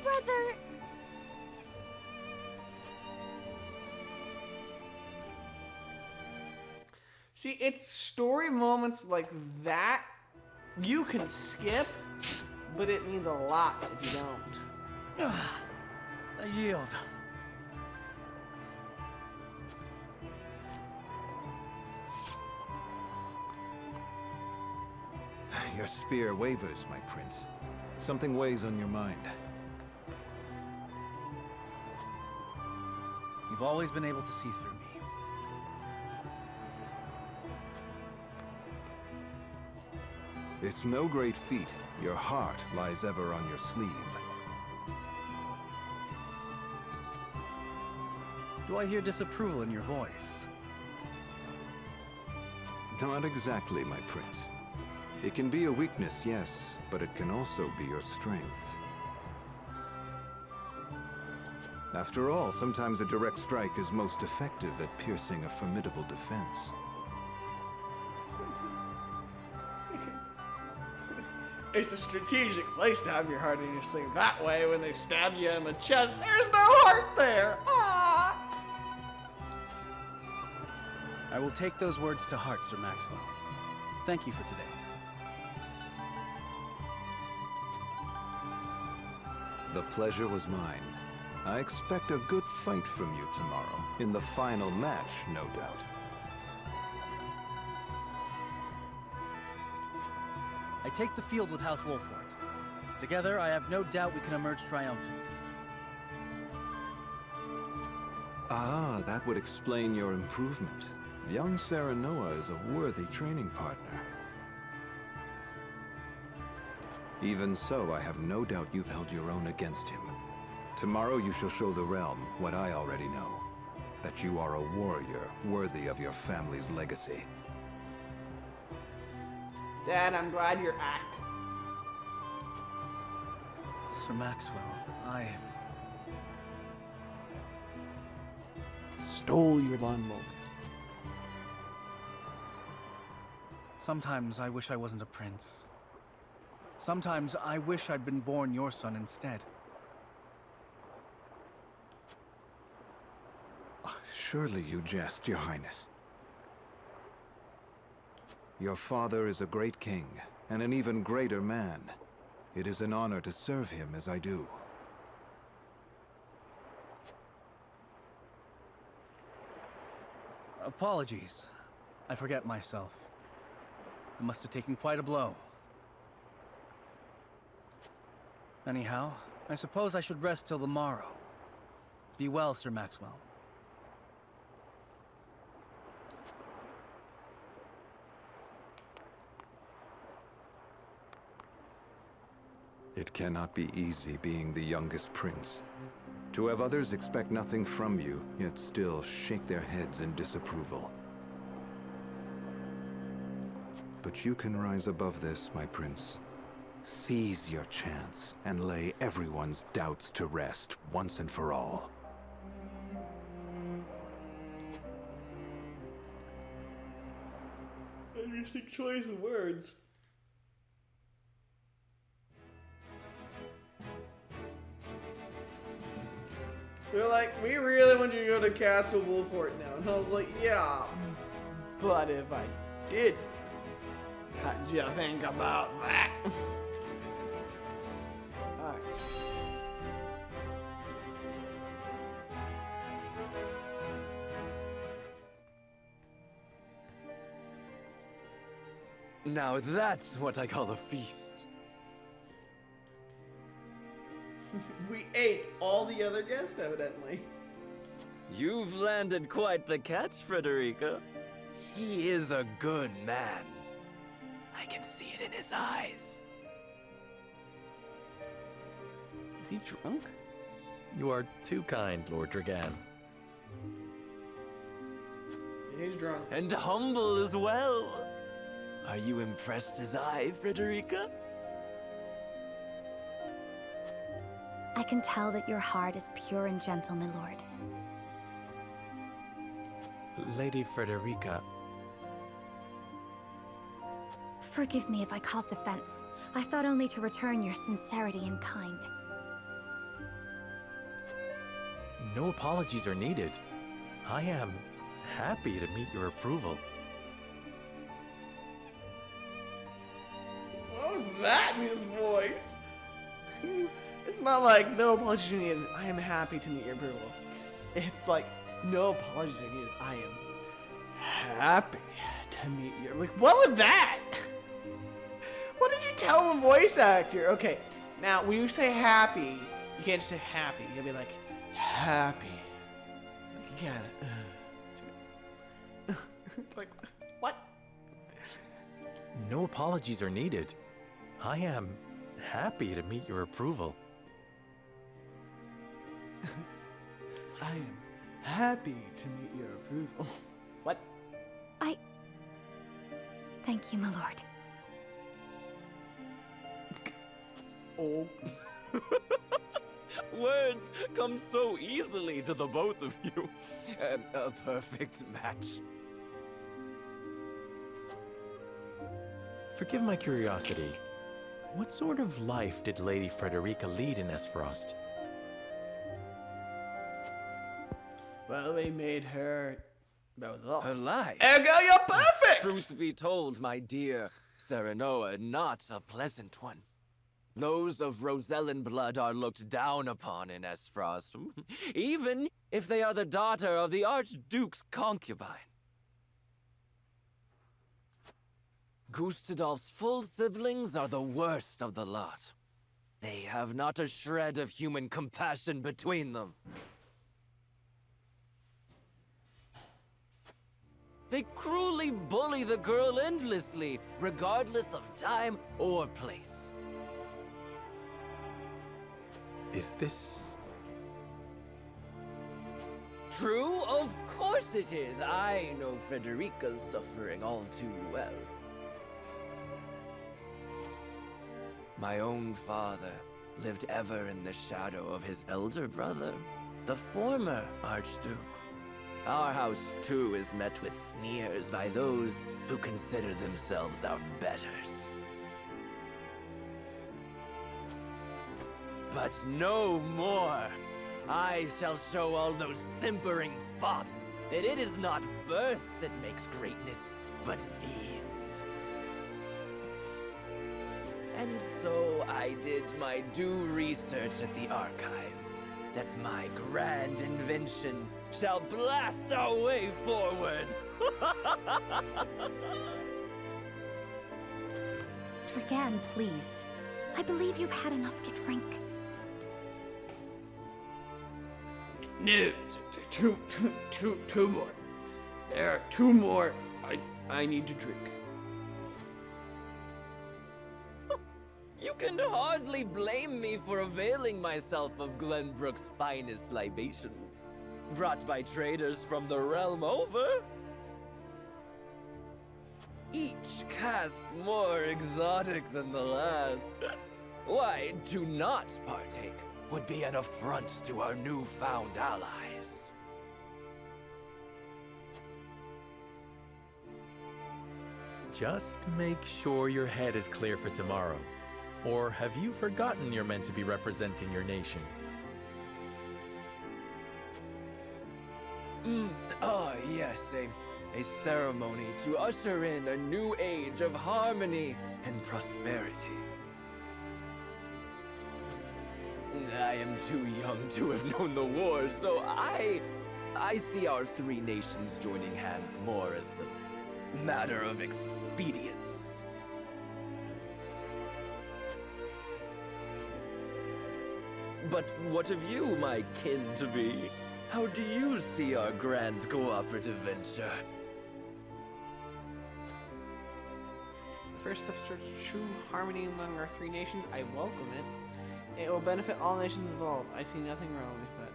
Brother! See, it's story moments like that you can skip, but it means a lot if you don't. I yield. Your spear wavers, my prince. Something weighs on your mind. You've always been able to see through me. It's no great feat. Your heart lies ever on your sleeve. Do I hear disapproval in your voice? Not exactly, my prince. It can be a weakness, yes, but it can also be your strength. After all, sometimes a direct strike is most effective at piercing a formidable defense. It's a strategic place to have your heart in your sleeve. That way, when they stab you in the chest, there's no heart there. Ah! I will take those words to heart, Sir Maxwell. Thank you for today. The pleasure was mine. I expect a good fight from you tomorrow. In the final match, no doubt. I take the field with House Wolfort. Together, I have no doubt we can emerge triumphant. Ah, that would explain your improvement. Young Serenoa is a worthy training partner. Even so, I have no doubt you've held your own against him. Tomorrow you shall show the realm what I already know. That you are a warrior worthy of your family's legacy. Dad, I'm glad you're act. Sir Maxwell, I stole your lawnmower. Sometimes I wish I wasn't a prince. Sometimes I wish I'd been born your son instead. Surely you jest, Your Highness. Your father is a great king, and an even greater man. It is an honor to serve him as I do. Apologies. I forget myself. I must have taken quite a blow. Anyhow, I suppose I should rest till the morrow. Be well, Sir Maxwell. It cannot be easy being the youngest prince. To have others expect nothing from you, yet still shake their heads in disapproval. But you can rise above this, my prince. Seize your chance and lay everyone's doubts to rest once and for all. Interesting choice of words. They're like, we really want you to go to Castle Wolfort now. And I was like, yeah, but if I did, how'd you think about that? Alright. Now that's what I call a feast. We ate all the other guests, evidently. You've landed quite the catch, Frederica. He is a good man. I can see it in his eyes. Is he drunk? You are too kind, Lord Dragan. He's drunk. And humble as well. Are you impressed as I, Frederica? I can tell that your heart is pure and gentle, my lord. Lady Frederica, Forgive me if I caused offense. I thought only to return your sincerity and kind. no apologies are needed. I am happy to meet your approval. What was that in his voice? It's not like, no apologies are needed. I am happy to meet your approval. It's like, no apologies are needed. I am happy to meet you. Like, what was that? What did you tell the voice actor? Okay, now when you say happy, you can't just say happy. You gotta be like, happy. Like, you gotta. Like, what? No apologies are needed. I am happy to meet your approval. I am happy to meet your approval. What? Thank you, my lord. Oh. Words come so easily to the both of you. A perfect match. Forgive my curiosity. What sort of life did Lady Frederica lead in Esfrost? Well, we made her. Her life. Ergo, you're perfect! Truth be told, my dear Serenoa, not a pleasant one. Those of Rosellan blood are looked down upon in Esfrost, even if they are the daughter of the Archduke's concubine. Gustadolf's full siblings are the worst of the lot. They have not a shred of human compassion between them. They cruelly bully the girl endlessly, regardless of time or place. Is this... True? Of course it is. I know Frederica's suffering all too well. My own father lived ever in the shadow of his elder brother, the former Archduke. Our house, too, is met with sneers by those who consider themselves our betters. But no more! I shall show all those simpering fops that it is not birth that makes greatness, but deeds. And so I did my due research at the archives, that my grand invention shall blast our way forward. Dragan, please. I believe you've had enough to drink. No, two more. There are two more I need to drink. You can hardly blame me for availing myself of Glenbrook's finest libations, brought by traders from the realm over. Each cask more exotic than the last. Why, to not partake would be an affront to our newfound allies. Just make sure your head is clear for tomorrow. Or have you forgotten you're meant to be representing your nation? Yes, a ceremony to usher in a new age of harmony and prosperity. I am too young to have known the war, so I see our three nations joining hands more as a matter of expedience. But what of you, my kin-to-be? How do you see our grand cooperative venture? The first step towards true harmony among our three nations. I welcome it. It will benefit all nations involved. I see nothing wrong with that.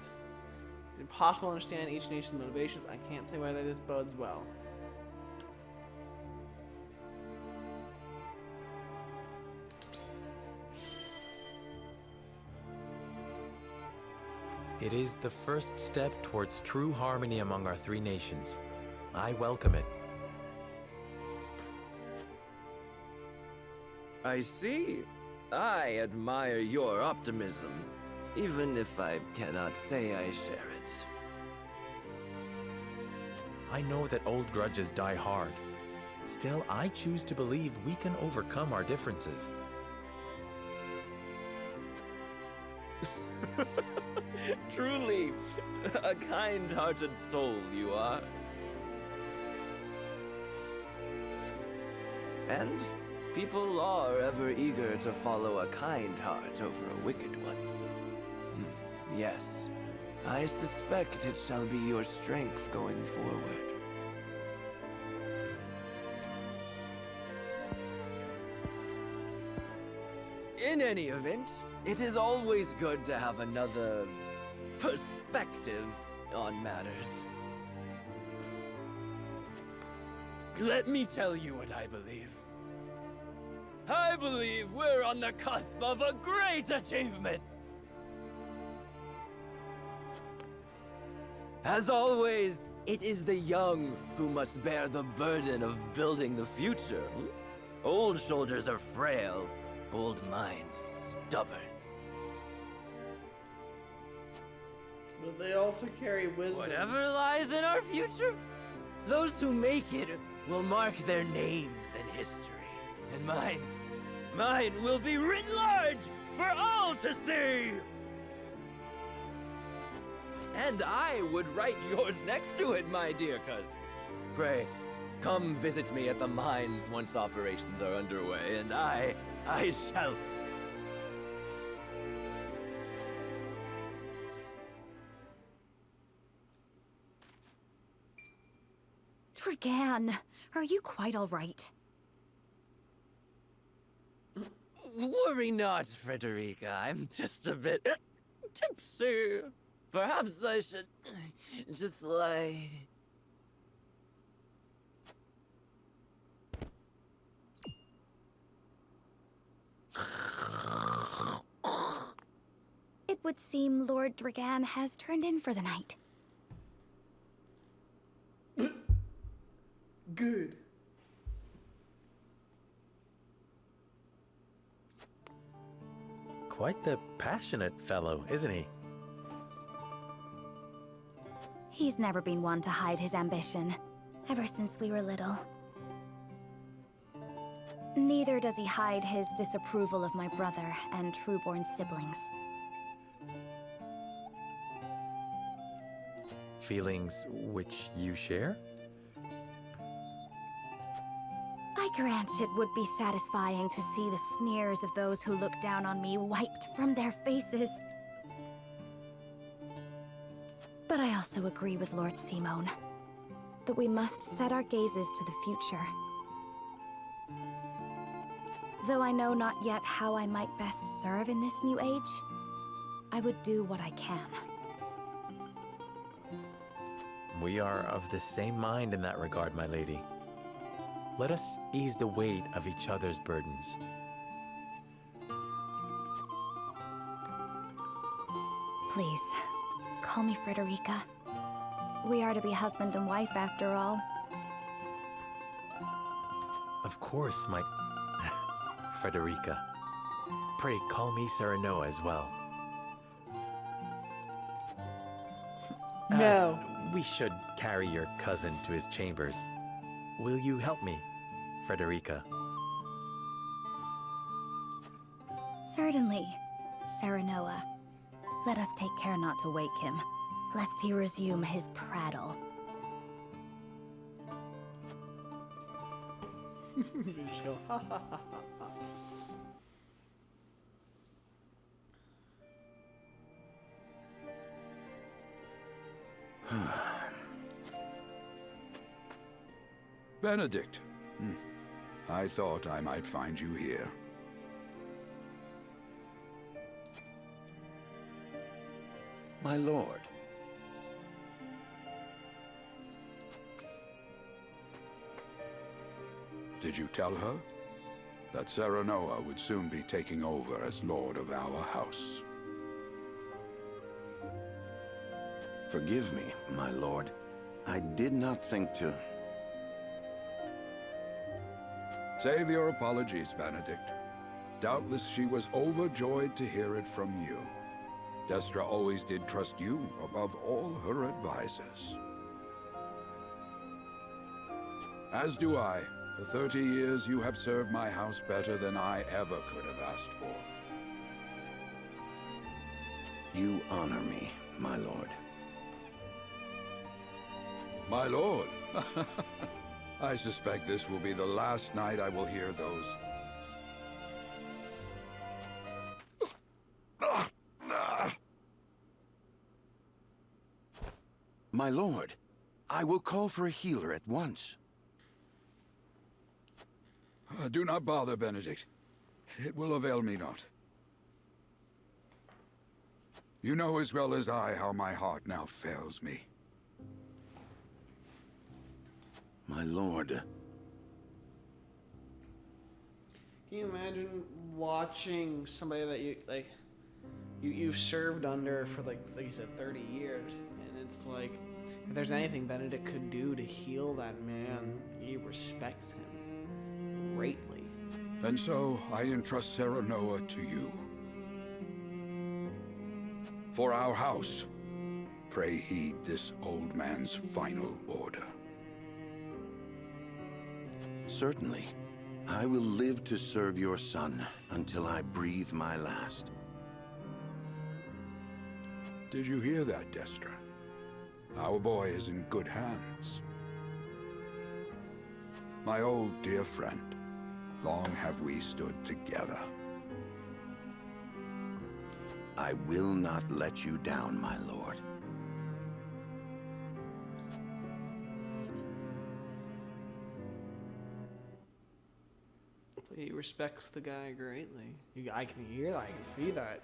It's impossible to understand each nation's motivations. I can't say whether this bodes well. It is the first step towards true harmony among our three nations. I welcome it. I see. I admire your optimism, even if I cannot say I share it. I know that old grudges die hard. Still, I choose to believe we can overcome our differences. Truly, a kind-hearted soul you are. And people are ever eager to follow a kind heart over a wicked one. Yes, I suspect it shall be your strength going forward. In any event, it is always good to have another perspective on matters. Let me tell you what I believe. I believe we're on the cusp of a great achievement. As always, it is the young who must bear the burden of building the future. Old shoulders are frail, old minds stubborn. But they also carry wisdom. Whatever lies in our future, those who make it will mark their names in history. And mine will be written large for all to see! And I would write yours next to it, my dear cousin. Pray, come visit me at the mines once operations are underway, and I shall... Dragan, are you quite all right? Worry not, Frederica. I'm just a bit tipsy. Perhaps I should just lie. It would seem Lord Dragan has turned in for the night. Good. Quite the passionate fellow, isn't he? He's never been one to hide his ambition, ever since we were little. Neither does he hide his disapproval of my brother and trueborn siblings. Feelings which you share? I grant it would be satisfying to see the sneers of those who look down on me wiped from their faces. But I also agree with Lord Simone that we must set our gazes to the future. Though I know not yet how I might best serve in this new age, I would do what I can. We are of the same mind in that regard, my lady. Let us ease the weight of each other's burdens. Please, call me Frederica. We are to be husband and wife after all. Of course, my... Frederica. Pray call me Serenoa as well. No. We should carry your cousin to his chambers. Will you help me, Frederica? Certainly, Serenoa. Let us take care not to wake him, lest he resume his prattle. They just go, ha ha ha ha ha. Benedict. I thought I might find you here. My lord. Did you tell her that Serenoa would soon be taking over as lord of our house? Forgive me, my lord. I did not think to... Save your apologies, Benedict. Doubtless she was overjoyed to hear it from you. Destra always did trust you above all her advisors. As do I. For 30 years, you have served my house better than I ever could have asked for. You honor me, my lord. My lord? I suspect this will be the last night I will hear those. My lord, I will call for a healer at once. Do not bother, Benedict. It will avail me not. You know as well as I how my heart now fails me. My lord. Can you imagine watching somebody that you've served under for like you said 30 years, and it's like if there's anything Benedict could do to heal that man, he respects him greatly. And so I entrust Serenoa to you. For our house, pray heed this old man's final order. Certainly. I will live to serve your son until I breathe my last. Did you hear that, Destra? Our boy is in good hands. My old dear friend, long have we stood together. I will not let you down, my lord. He respects the guy greatly. I can hear that. I can see that.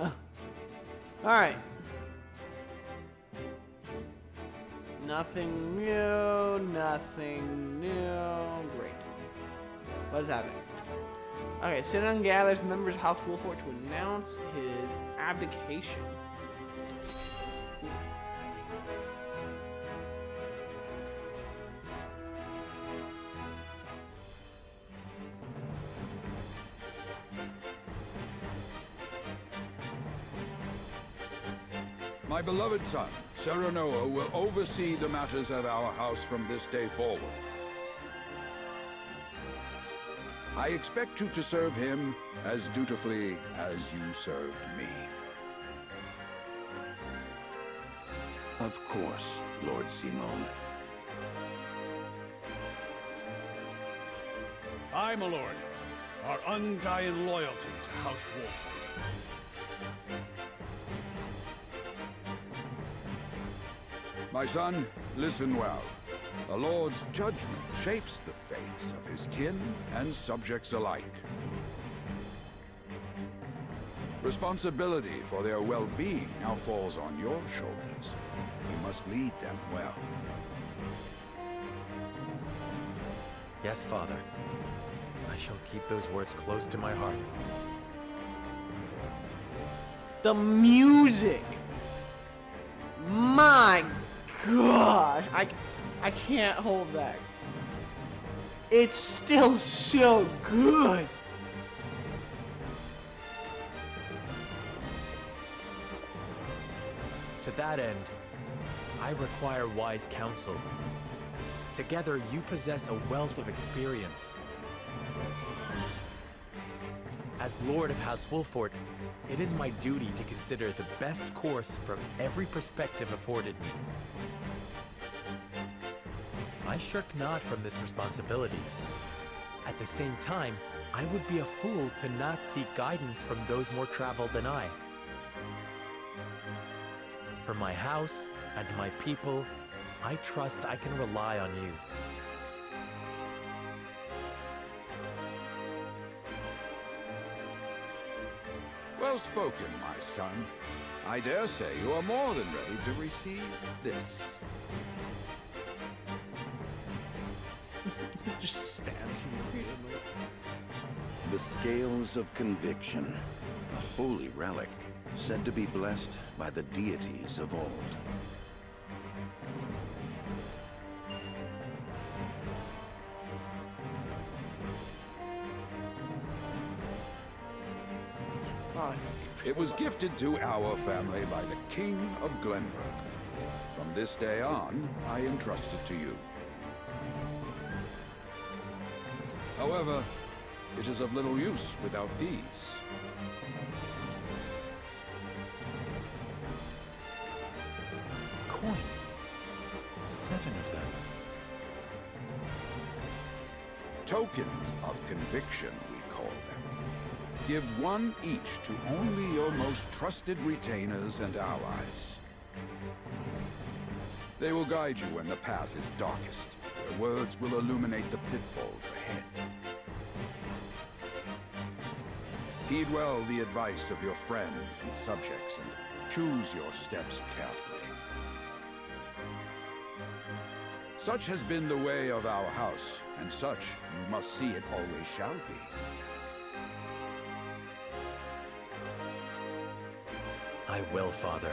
All right. Nothing new. Nothing new. Great. What's happening? Okay, Sinan gathers the members of House Wolfort to announce his abdication. My beloved son, Serenoa, will oversee the matters of our house from this day forward. I expect you to serve him as dutifully as you served me. Of course, Lord Simon. I, my lord, our undying loyalty to House Wolfort. My son, listen well. The Lord's judgment shapes the fates of his kin and subjects alike. Responsibility for their well-being now falls on your shoulders. You must lead them well. Yes, Father. I shall keep those words close to my heart. The music! My gosh! I can't hold that. It's still so good! To that end, I require wise counsel. Together, you possess a wealth of experience. As Lord of House Wolfort, it is my duty to consider the best course from every perspective afforded me. I shirk not from this responsibility. At the same time, I would be a fool to not seek guidance from those more traveled than I. For my house and my people, I trust I can rely on you. Well spoken, my son. I dare say you are more than ready to receive this. Just stabs him repeatedly. The Scales of Conviction, a holy relic, said to be blessed by the deities of old. Oh, it's It was gifted to our family by the King of Glenbrook. From this day on, I entrust it to you. However, it is of little use without these. Coins. 7 of them. Tokens of conviction, we call them. Give one each to only your most trusted retainers and allies. They will guide you when the path is darkest. Their words will illuminate the pitfalls ahead. Heed well the advice of your friends and subjects, and choose your steps carefully. Such has been the way of our house, and such you must see it always shall be. I will, Father.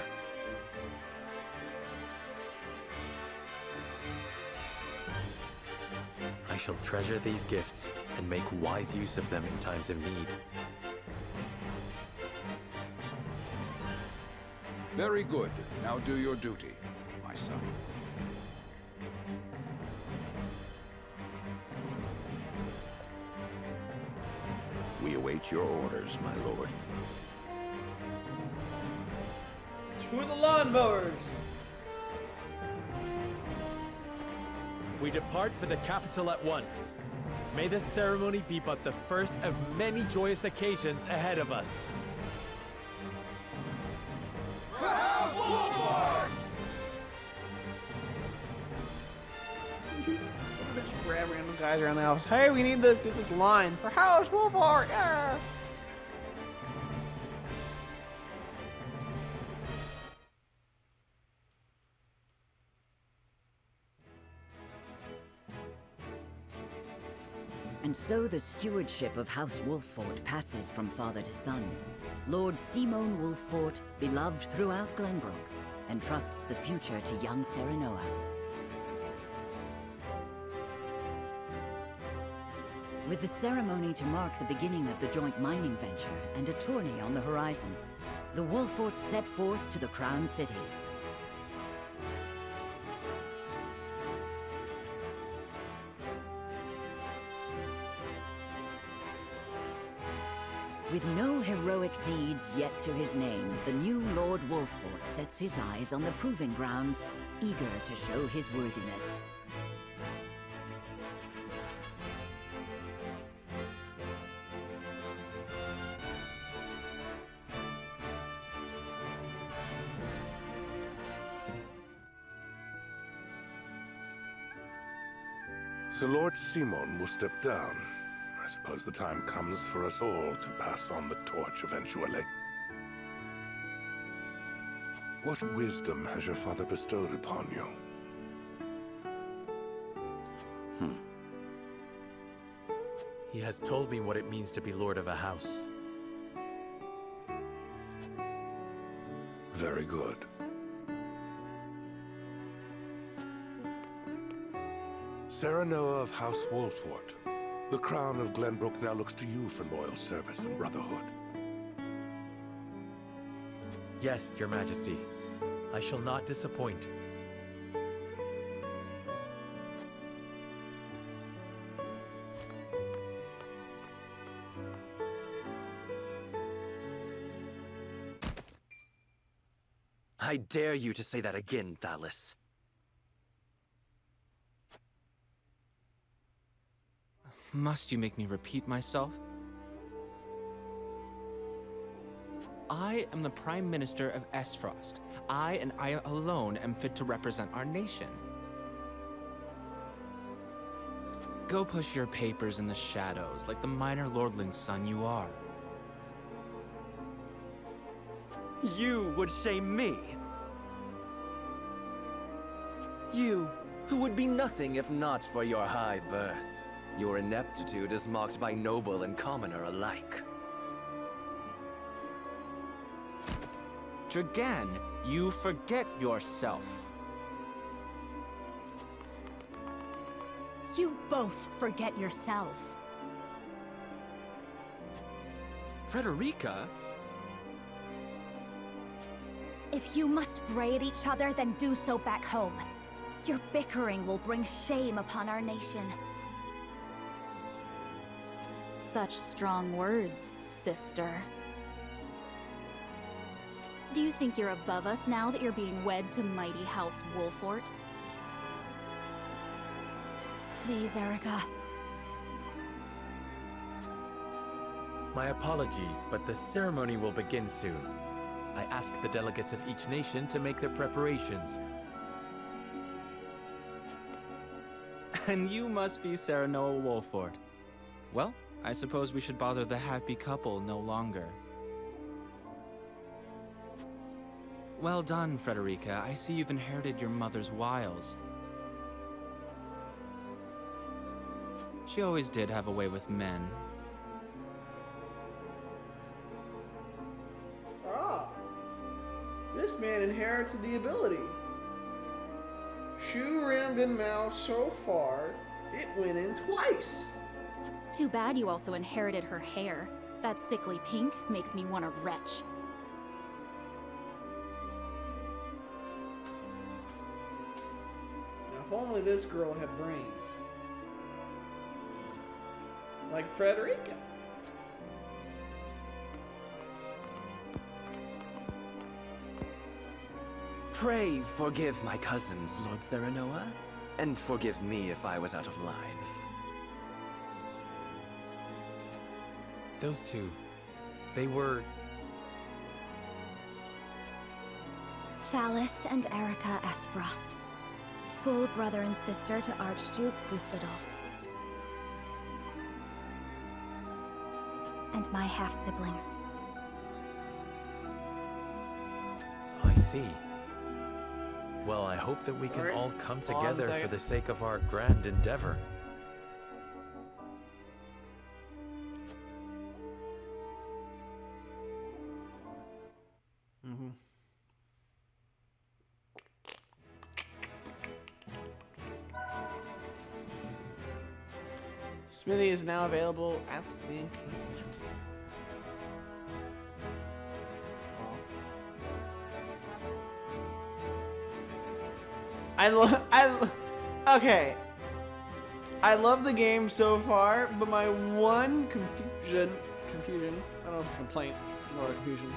I shall treasure these gifts and make wise use of them in times of need. Very good. Now do your duty, my son. We await your orders, my lord. To the lawnmowers! We depart for the capital at once. May this ceremony be but the first of many joyous occasions ahead of us. For House Wolfort! Just grab random guys around the house. Hey, we need this. Do this line for House Wolfort. Yeah. And so the stewardship of House Wolfort passes from father to son. Lord Simon Wolfort, beloved throughout Glenbrook, entrusts the future to young Serenoa. With the ceremony to mark the beginning of the joint mining venture and a tourney on the horizon, the Wolforts set forth to the Crown City. With no heroic deeds yet to his name, the new Lord Wolfort sets his eyes on the proving grounds, eager to show his worthiness. So Lord Simon will step down. I suppose the time comes for us all to pass on the torch eventually. What wisdom has your father bestowed upon you? He has told me what it means to be lord of a house. Very good. Serenoa of House Wolfort. The crown of Glenbrook now looks to you for loyal service and brotherhood. Yes, Your Majesty. I shall not disappoint. I dare you to say that again, Thalis. Must you make me repeat myself? I am the Prime Minister of Esfrost. I and I alone am fit to represent our nation. Go push your papers in the shadows like the minor lordling's son you are. You would shame me. You, who would be nothing if not for your high birth. Your ineptitude is marked by noble and commoner alike. Dragan, you forget yourself. You both forget yourselves. Frederica? If you must bray at each other, then do so back home. Your bickering will bring shame upon our nation. Such strong words, sister. Do you think you're above us now that you're being wed to mighty House Wolfort? Please, Erica. My apologies, but the ceremony will begin soon. I ask the delegates of each nation to make their preparations. And you must be Sarah Noah Wolfort. Well, I suppose we should bother the happy couple no longer. Well done, Frederica. I see you've inherited your mother's wiles. She always did have a way with men. Ah, this man inherits the ability. Shoe rammed in mouth so far, it went in twice. Too bad you also inherited her hair. That sickly pink makes me want to retch. Now, if only this girl had brains. Like Frederica. Pray forgive my cousins, Lord Serenoa, and forgive me if I was out of line. Those two, they were... Phallus and Erica Esfrost. Full brother and sister to Archduke Gustadolf. And my half-siblings. I see. Well, I hope that we can all come together for the sake of our grand endeavor. Smithy is now available at the cave. Okay. I love the game so far, but my one confusion, I don't know if it's a complaint or a confusion.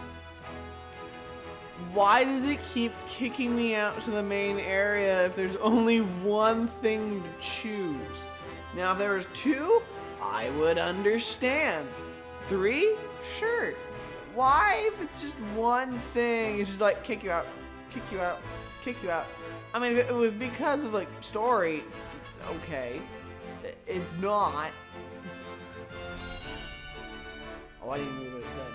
Why does it keep kicking me out to the main area if there's only one thing to choose? Now, if there was two, I would understand. 3? Sure. Why, if it's just one thing, it's just like kick you out, kick you out, kick you out. I mean, if it was because of, like, story, okay. It's not. Oh, I didn't read what it said.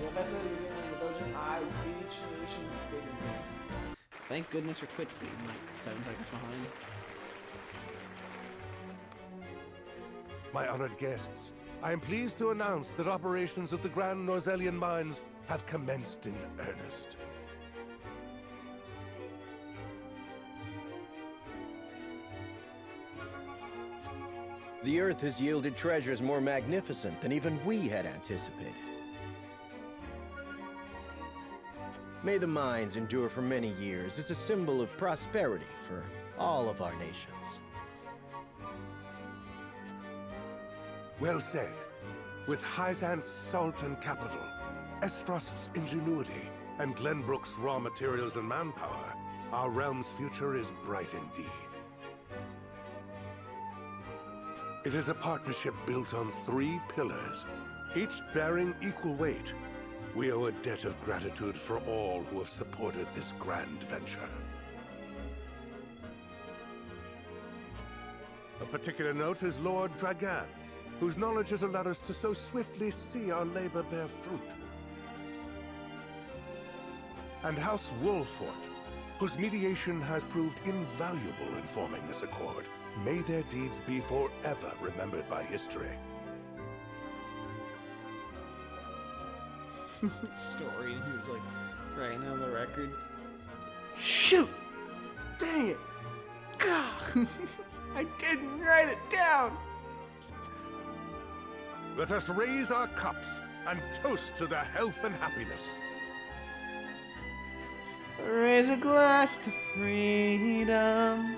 The best way to begin with the Belgian eyes, each nation's bigger. Thank goodness for Twitch being like 7 seconds behind. My honored guests, I am pleased to announce that operations at the Grand Norzelian Mines have commenced in earnest. The Earth has yielded treasures more magnificent than even we had anticipated. May the mines endure for many years as a symbol of prosperity for all of our nations. Well said. With Hyzant's Sultan capital, Esfrost's ingenuity, and Glenbrook's raw materials and manpower, our realm's future is bright indeed. It is a partnership built on 3 pillars: each bearing equal weight. We owe a debt of gratitude for all who have supported this grand venture. A particular note is Lord Dragan, whose knowledge has allowed us to so swiftly see our labor bear fruit. And House Wolfort, whose mediation has proved invaluable in forming this accord. May their deeds be forever remembered by history. Story, and he was like writing down the records. Shoot! Dang it! Gah! I didn't write it down! Let us raise our cups and toast to their health and happiness. Raise a glass to freedom.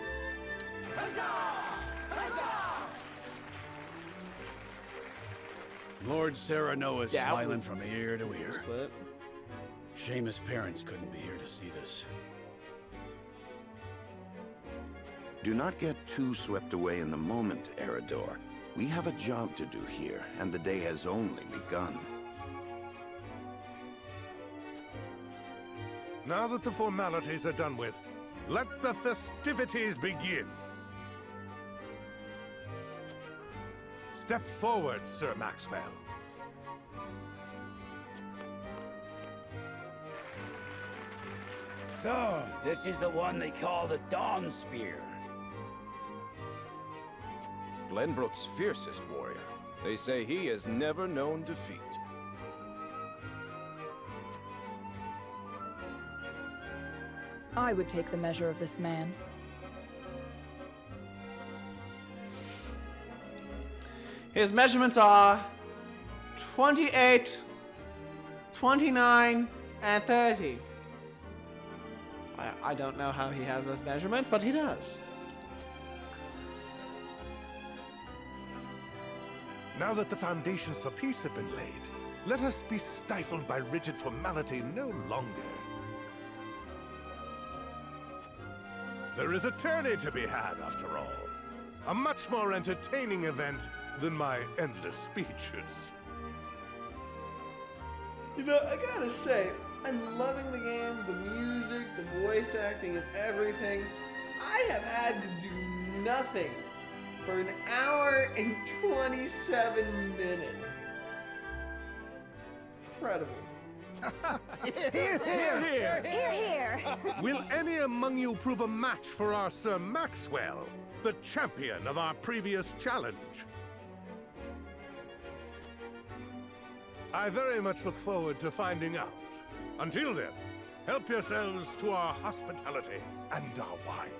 Lord Serenoa is That smiling was- from ear to ear. Clip. Shame his parents couldn't be here to see this. Do not get too swept away in the moment, Eridor. We have a job to do here, and the day has only begun. Now that the formalities are done with, let the festivities begin. Step forward, Sir Maxwell. So, this is the one they call the Dawn Spear. Glenbrook's fiercest warrior. They say he has never known defeat. I would take the measure of this man. His measurements are 28, 29, and 30. I don't know how he has those measurements, but he does. Now that the foundations for peace have been laid, let us be stifled by rigid formality no longer. There is a tourney to be had, after all. A much more entertaining event than my endless speeches. You know, I gotta say, I'm loving the game, the music, the voice acting, and everything. I have had to do nothing for an hour and 27 minutes. Incredible. Hear, hear! Here, here! Will any among you prove a match for our Sir Maxwell, the champion of our previous challenge? I very much look forward to finding out. Until then, help yourselves to our hospitality and our wine.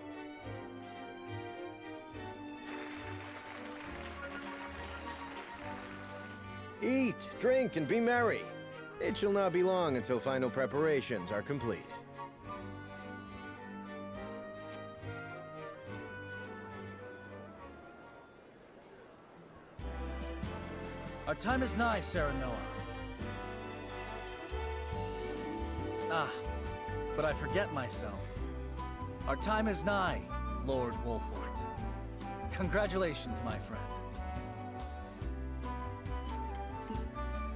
Eat, drink, and be merry. It shall not be long until final preparations are complete. Our time is nigh, Serenoa. Ah, but I forget myself. Our time is nigh, Lord Wolfort. Congratulations, my friend.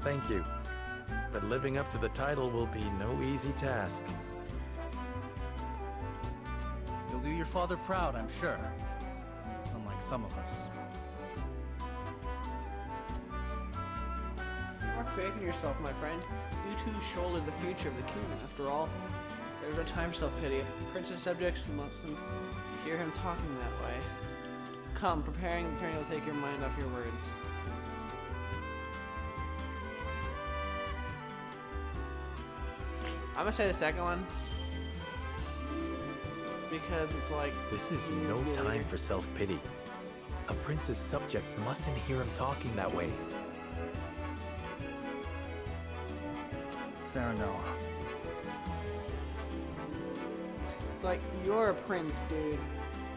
Thank you. But living up to the title will be no easy task. You'll do your father proud, I'm sure. Unlike some of us. Have faith in yourself, my friend. You too shoulder the future of the kingdom, after all. There's no time for self-pity. Prince's subjects mustn't hear him talking that way. Come, preparing the tourney will take your mind off your words. I'm gonna say the second one. Because it's like... This is no time for self-pity. A prince's subjects mustn't hear him talking that way. Serenoa. It's like, you're a prince, dude.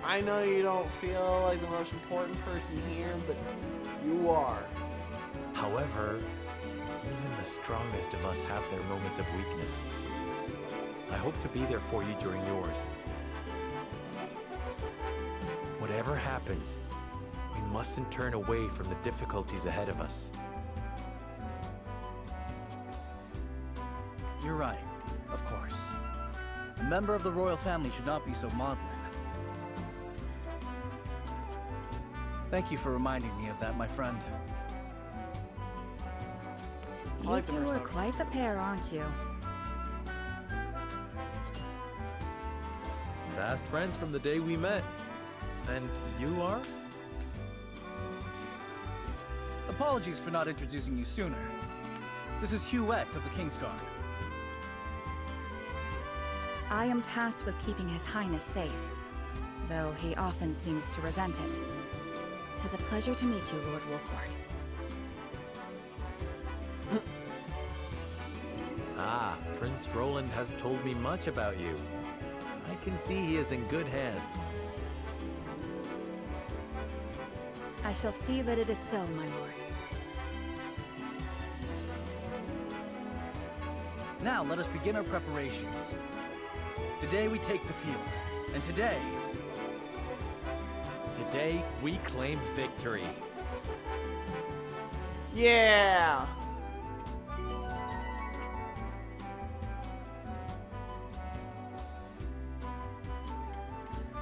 I know you don't feel like the most important person here, but you are. However, even the strongest of us have their moments of weakness. I hope to be there for you during yours. Whatever happens, we mustn't turn away from the difficulties ahead of us. you're right. Of course. A member of the royal family should not be so maudlin. Thank you for reminding me of that, my friend. You two are quite the pair, aren't you? Fast friends from the day we met. And you are? Apologies for not introducing you sooner. This is Huette of the Kingsguard. I am tasked with keeping His Highness safe, though he often seems to resent it. 'Tis a pleasure to meet you, Lord Wolfort. Ah, Prince Roland has told me much about you. I can see he is in good hands. I shall see that it is so, my lord. Now let us begin our preparations. Today we take the field, and today we claim victory. Yeah!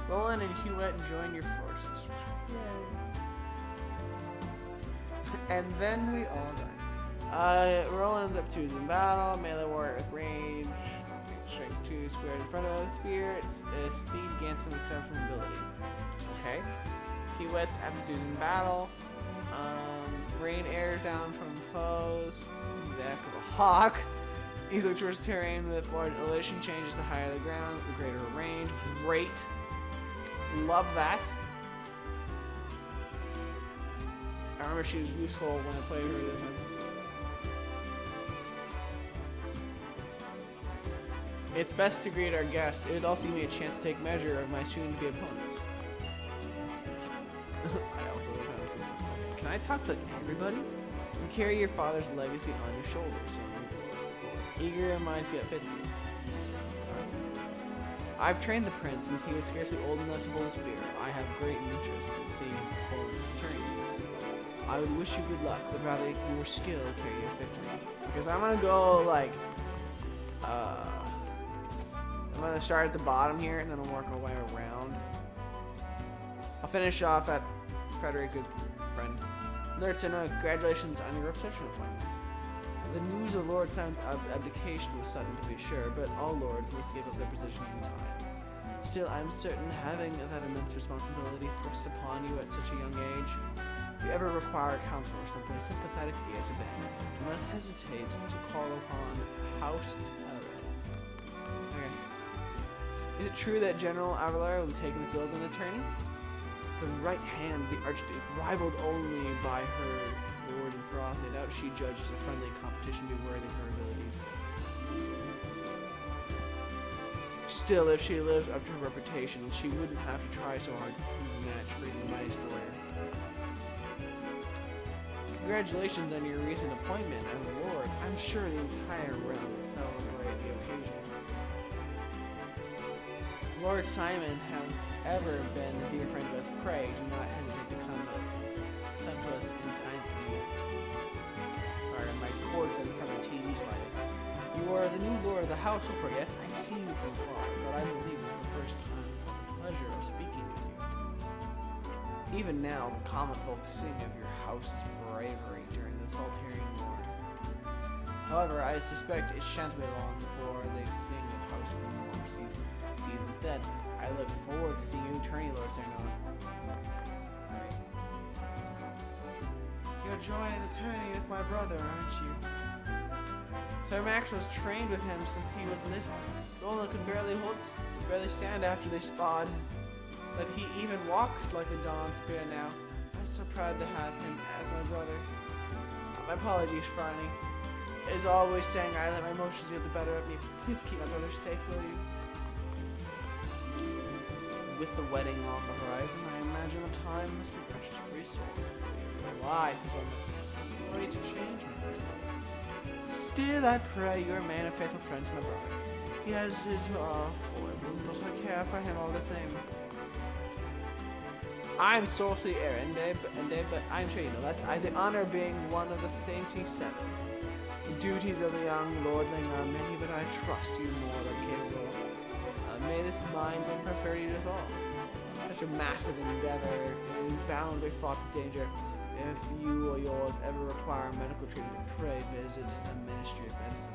Roland and Huette join your forces. Yay. And then we all die. Roland's up 2s in battle, melee warrior with range, strength 2, squared in front of the spirits, steed gains some exceptional ability. Okay. Huette's up 2s in battle, rain airs down from foes, back of a hawk. Easily towards terrain with large elevation changes the higher the ground, the greater range. Great. Love that. I remember she was useful when I played her the other time. It's best to greet our guest. It would also give me a chance to take measure of my soon-to-be opponents. I also found some stuff. Can I talk to everybody? You carry your father's legacy on your shoulders, son. Eager and mighty that fits you. I've trained the prince since he was scarcely old enough to hold a spear. I have great interest in seeing his performance in the tourney. I would wish you good luck, but rather your skill carry your victory. Because I'm gonna go like, I'm gonna start at the bottom here and then I'll work my way around. I'll finish off at Frederica's friend. Lord Senna, congratulations on your reception appointment. The news of Lord Simon's abdication was sudden, to be sure, but all lords must give up their positions in time. Still, I'm certain having that immense responsibility thrust upon you at such a young age, if you ever require counsel or simply sympathetic ear to bend, do not hesitate to call upon House Teller. Okay. Is it true that General Avalar will be taking the field in the tourney? The right hand, the Archduke, rivaled only by her Lord and Frost, I doubt she judges a friendly competition be worthy of her abilities. Still, if she lives up to her reputation, she wouldn't have to try so hard to prove a match for even the mightiest warrior. Congratulations on your recent appointment as a lord. I'm sure the entire realm will celebrate the occasion. Lord Simon has ever been a dear friend to us. Pray, do not hesitate to come to us in times of need. Sorry, my cord's been in front of the TV sliding. You are the new lord of the House of Wolfort. Yes, I've seen you from afar, but I believe it's the first time I have the pleasure of speaking with you. Even now, the common folk sing of your house's bravery during the Saltarian War. However, I suspect it shan't be long before they sing of House Mercy's deeds instead. I look forward to seeing you tourney, Lord Sarnon. Alright. You're joining the tourney with my brother, aren't you? Sir Max was trained with him since he was little. Roland could barely stand after they spawed. But he even walks like a Dawn Spear now. I'm so proud to have him as my brother. My apologies, Franny. As always saying I let my emotions get the better of me. Please keep my brother safe, will you? With the wedding on the horizon, I imagine the time must be precious resource for you. Your life is on the cusp of great change, my brother. Still, I pray you remain a faithful friend to my brother. He has his foibles, but I care for him all the same. I'm Sorcery Aaron, but I'm sure you know that. I have the honor of being one of the Sainty Seven. duties of the young lordling are many, but I trust you more than capable. May this mind bring prosperity to us all. Such a massive endeavor is bound to be fraught with danger. If you or yours ever require medical treatment, pray visit the Ministry of Medicine.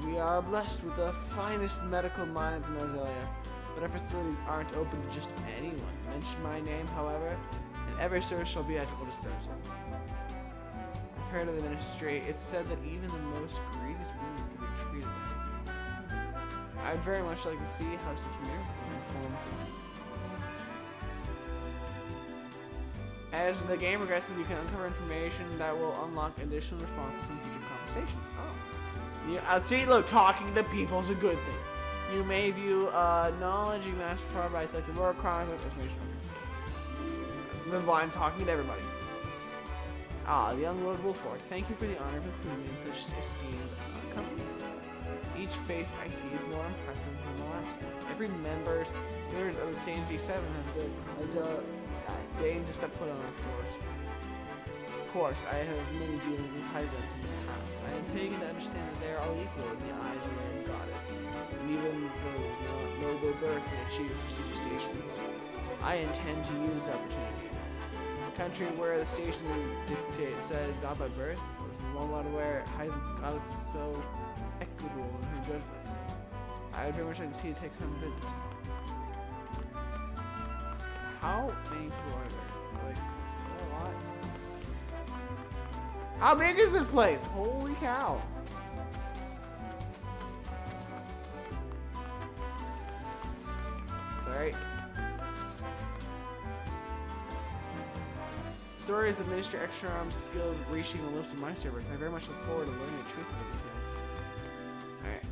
We are blessed with the finest medical minds in Norzelia, but our facilities aren't open to just anyone. Mention my name, however, and every service shall be at your disposal. I've heard of the ministry. It's said that even the most grievous wounds can be treated there. I'd very much like to see how such miracles are performed. As the game progresses, you can uncover information that will unlock additional responses in future conversations. Oh. Yeah, see, look, talking to people is a good thing. You may view knowledge you master power by selecting more chronicle information. Let's move on, talking to everybody. Ah, the young Lord Wolfort, thank you for the honor of including me in such esteemed company. Each face I see is more impressive than the last one. Every members of the same G7 have deigned to step foot on our shores. Of course, I have many dealings with Hyzants in the past. I am taken to understand that they are all equal in the eyes of their goddess, and even those not noble birth and achieve prestigious stations. I intend to use this opportunity. A country where the station is decided not by birth, was one where Hyzant's goddess is so equitable in her judgment. I would very much like to see it take time to visit. How many people are there? Like, a lot. How big is this place? Holy cow. Sorry. Stories of Minister Extra-Arm's skills of reaching the lips of my servants. I very much look forward to learning the truth of these tales. Alright.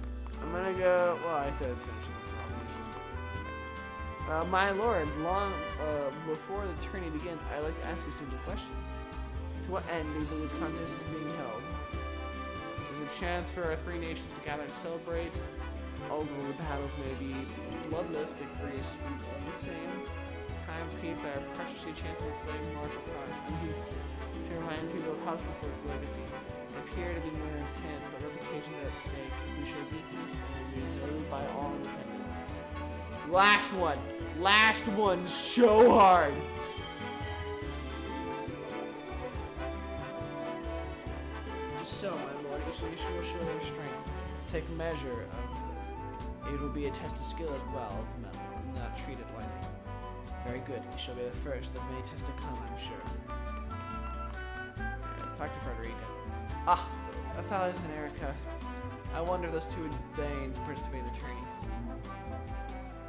I'm gonna go. Well, I said I'd finish it, so I'll finish it. My lord, long before the tourney begins, I'd like to ask you a simple question. To what end do you believe this contest is being held? There's a chance for our three nations to gather to celebrate. Although the battles may be bloodless, victories at the same time peace that are preciously chance to display martial prowess. I mean, to remind people of House Wolfort's legacy. They appear to be near its hand, but reputations are at stake. If we show weakness, then we'll be noted by all in attendance. Last one. Last one. So hard. Just so, my lord, each nation will show their strength. Take measure of it. It will be a test of skill as well as metal, and not treat it lightly. Very good. We shall be the first of many tests to come, I'm sure. Okay, let's talk to Frederica. Ah, Athalias and Erica. I wonder if those two would deign to participate in the tourney.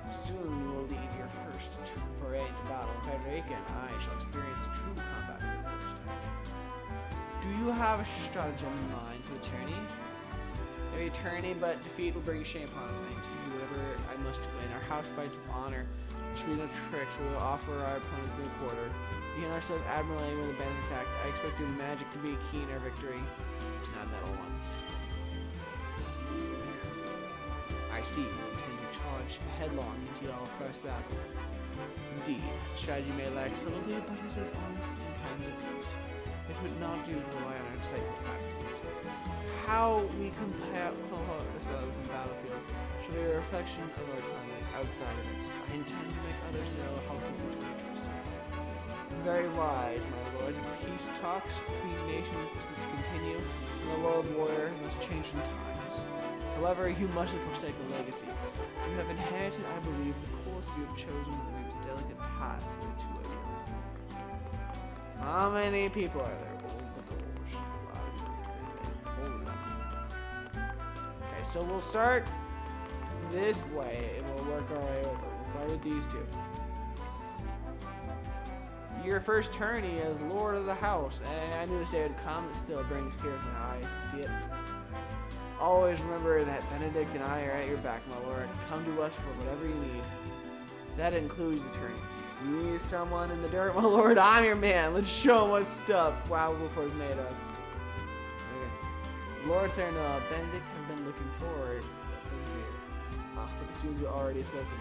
Soon you will lead your first foray into battle, and Frederica and I shall experience true combat for the first time. Do you have a stratagem in mind for the tourney? Maybe a tourney, but defeat will bring shame upon us. I intend to do whatever I must win. Our house fights with honor. There should be no tricks. We will offer our opponents no quarter. We can ourselves admirably when the bandits attack. I expect your magic to be key in our victory. Not metal one. I see. You intend to charge headlong into your first battle. Indeed, strategy may lack subtlety, but it is honest in times of peace. It would not do to rely on our insightful tactics. How we compare ourselves in the battlefield should be a reflection of our conduct outside of it. I intend to make others know how Wolfort to be trusted. Very wise, my lord. Peace talks between nations must continue, and the world warrior must change in times. However, you mustn't forsake the legacy. You have inherited, I believe, the course you have chosen will leave a delicate path for the two ideals. How many people are there? Oh my gosh. A lot of people. Hold up. Okay, so we'll start this way and we'll work our way over. We'll start with these two. Your first tourney as Lord of the House. I knew this day would come. It still brings tears to my eyes to see it. Always remember that Benedict and I are at your back, my lord. Come to us for whatever you need. That includes the tourney. You need someone in the dirt, my lord? I'm your man. Let's show him what stuff Wolfort is made of. Okay. Lord Serenoa, Benedict has been looking forward to here. Ah, but it seems we've already spoken.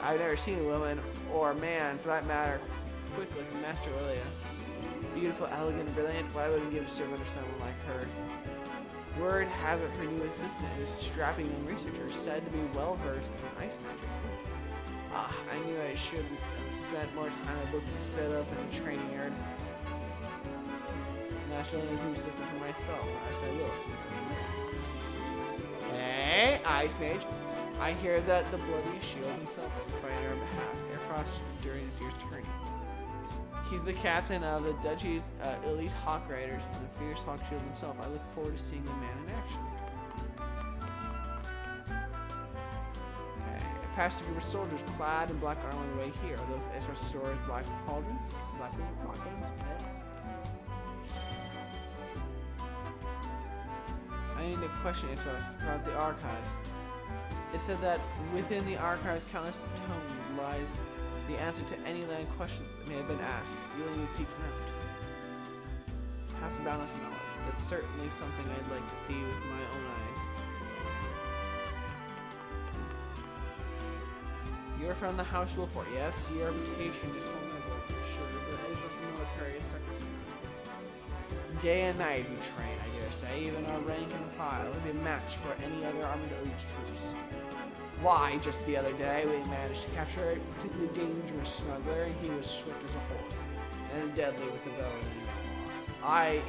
I've never seen a woman, or a man for that matter, quick like Master Lilia. Beautiful, elegant, brilliant. Why wouldn't give a serve under someone like her? Word has it her new assistant is a strapping young researcher said to be well versed in ice magic. Ah, I knew I should have spent more time at books instead of in a training yard. Master Lena's new assistant for myself. I said I will soon for me. Hey, Ice Mage. I hear that the bloody shield himself will be fighting on our behalf. Airfrost during this year's tourney. He's the captain of the Duchy's elite Hawk Riders and the fierce Hawk Shield himself. I look forward to seeing the man in action. Okay, I passed a group of soldiers clad in black armor on the way here. Are those Ezra Store's black cauldrons? Black ones? I need to question Ezra about the archives. It said that within the archives countless tomes lies the answer to any land question that may have been asked. You only need to seek them out. Pass a boundless knowledge. That's certainly something I'd like to see with my own eyes. You're from the House Wolfort, yes? Your reputation is formidable to be sure, but as with the military is secretary. Day and night we train, I dare say. Even our rank and file would be a match for any other army's elite troops. Why, just the other day, we managed to capture a particularly dangerous smuggler, and he was swift as a horse, and as deadly with the bow as any man. I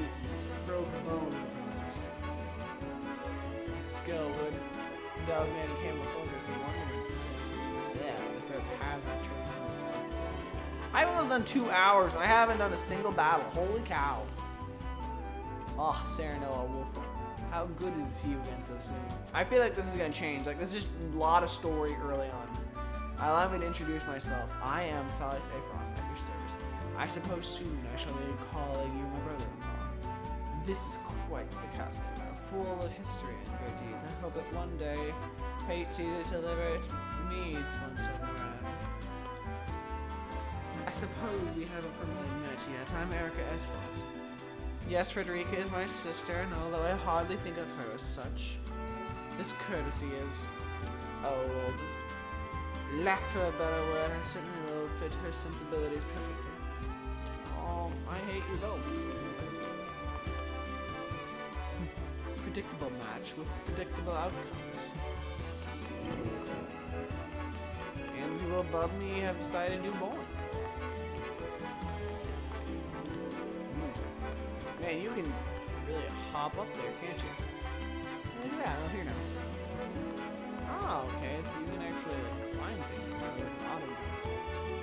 broke a bone in the process. His skill would douse man and came with soldiers and wondering. Yeah, if their paths and choices since time. I've almost done 2 hours, and I haven't done a single battle. Holy cow. Oh, Saranoa Wolfort. How good is to see you again so soon? I feel like this is going to change. Like, there's just a lot of story early on. Allow me to introduce myself. I am Felix A. Frost at your service. I suppose soon I shall be calling you my brother-in-law. This is quite the castle, full of history and great deeds. I hope that one day fate to deliver it me to one somewhere on. I suppose we haven't permanently met yet. I'm Erica S. Frost. Yes, Frederica is my sister, and although I hardly think of her as such, this courtesy is old. Lack for a better word, I certainly will fit her sensibilities perfectly. Oh, I hate you both. Predictable match with predictable outcomes. And people above me have decided to do bowling. Man, you can really hop up there, can't you? Look at that, I'm here now. Oh, okay, so you can actually like, climb things, kind of like an auto jump.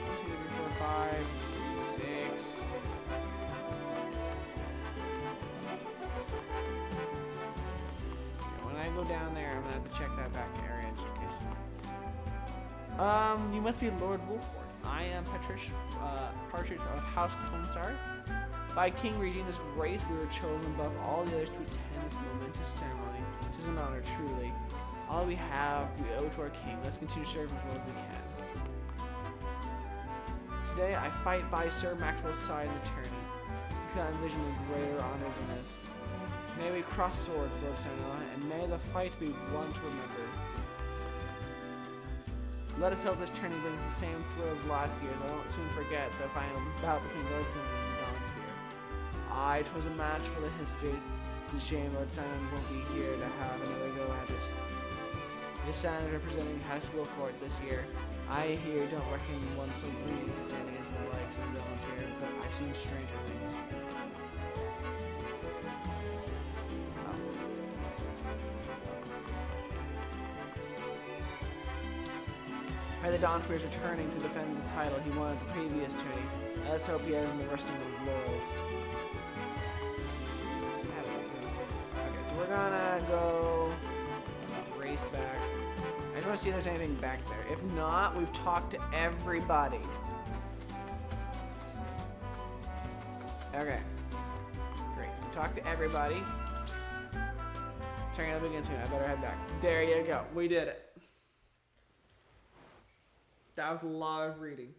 1, 2, 3, 4, 5, 6. Okay, when I go down there, I'm gonna have to check that back area just in case. You must be Lord Wolfort. I am Partridge of House Consar. By King Regina's grace, we were chosen above all the others to attend this momentous ceremony. It is an honor, truly. All we have, we owe to our king. Let's continue serving as well as we can. Today, I fight by Sir Maxwell's side in the tourney. I cannot envision a greater honor than this. May we cross swords, Lord Saranoa, and may the fight be one to remember. Let us hope this tourney brings the same thrill as last year's. I won't soon forget the final bout between Lord Simon and the Dawn Spear. Aye, 'twas a match for the histories. It's a shame Lord Simon won't be here to have another go at it. This Simon representing House Wolfort this year. I here don't reckon one so greedy to stand against the likes of the Dawn Spear, but I've seen stranger things. The Dawn Spear's returning to defend the title he won at the previous tourney. Let's hope he hasn't been resting on his laurels. I don't think so. Okay, so we're gonna go race back. I just want to see if there's anything back there. If not, we've talked to everybody. Okay. Great, so we talked to everybody. Turning out the begins soon. I better head back. There you go. We did it. That was a lot of reading.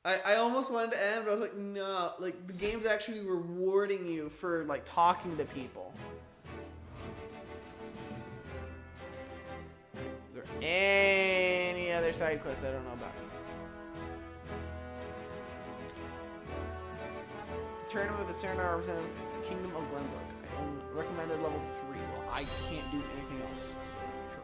I almost wanted to end, but I was like, no. Like, the game's actually rewarding you for, like, talking to people. Is there any other side quests I don't know about? The tournament with the Serenade representing the Kingdom of Glenbrook. I recommended level 3. Well, I can't do anything else. So, sure.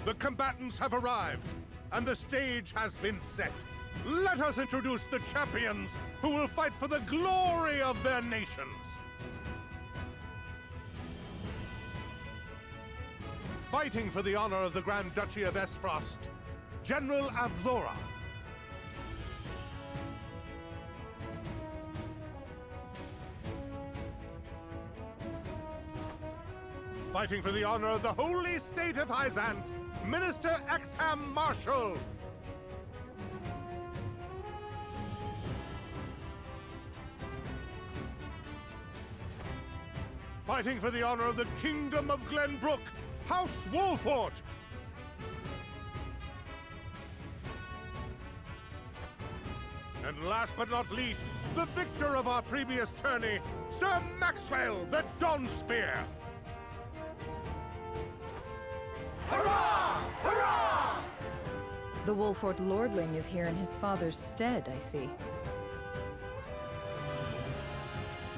The combatants have arrived, and the stage has been set. Let us introduce the champions who will fight for the glory of their nations. Fighting for the honor of the Grand Duchy of Esfrost, General Avlora. Fighting for the honor of the holy state of Hyzant, Minister Exham Marshal. Fighting for the honor of the Kingdom of Glenbrook, House Wolfort. And last but not least, the victor of our previous tourney, Sir Maxwell the Dawnspear. Hurrah! Hurrah! The Wolfort Lordling is here in his father's stead, I see.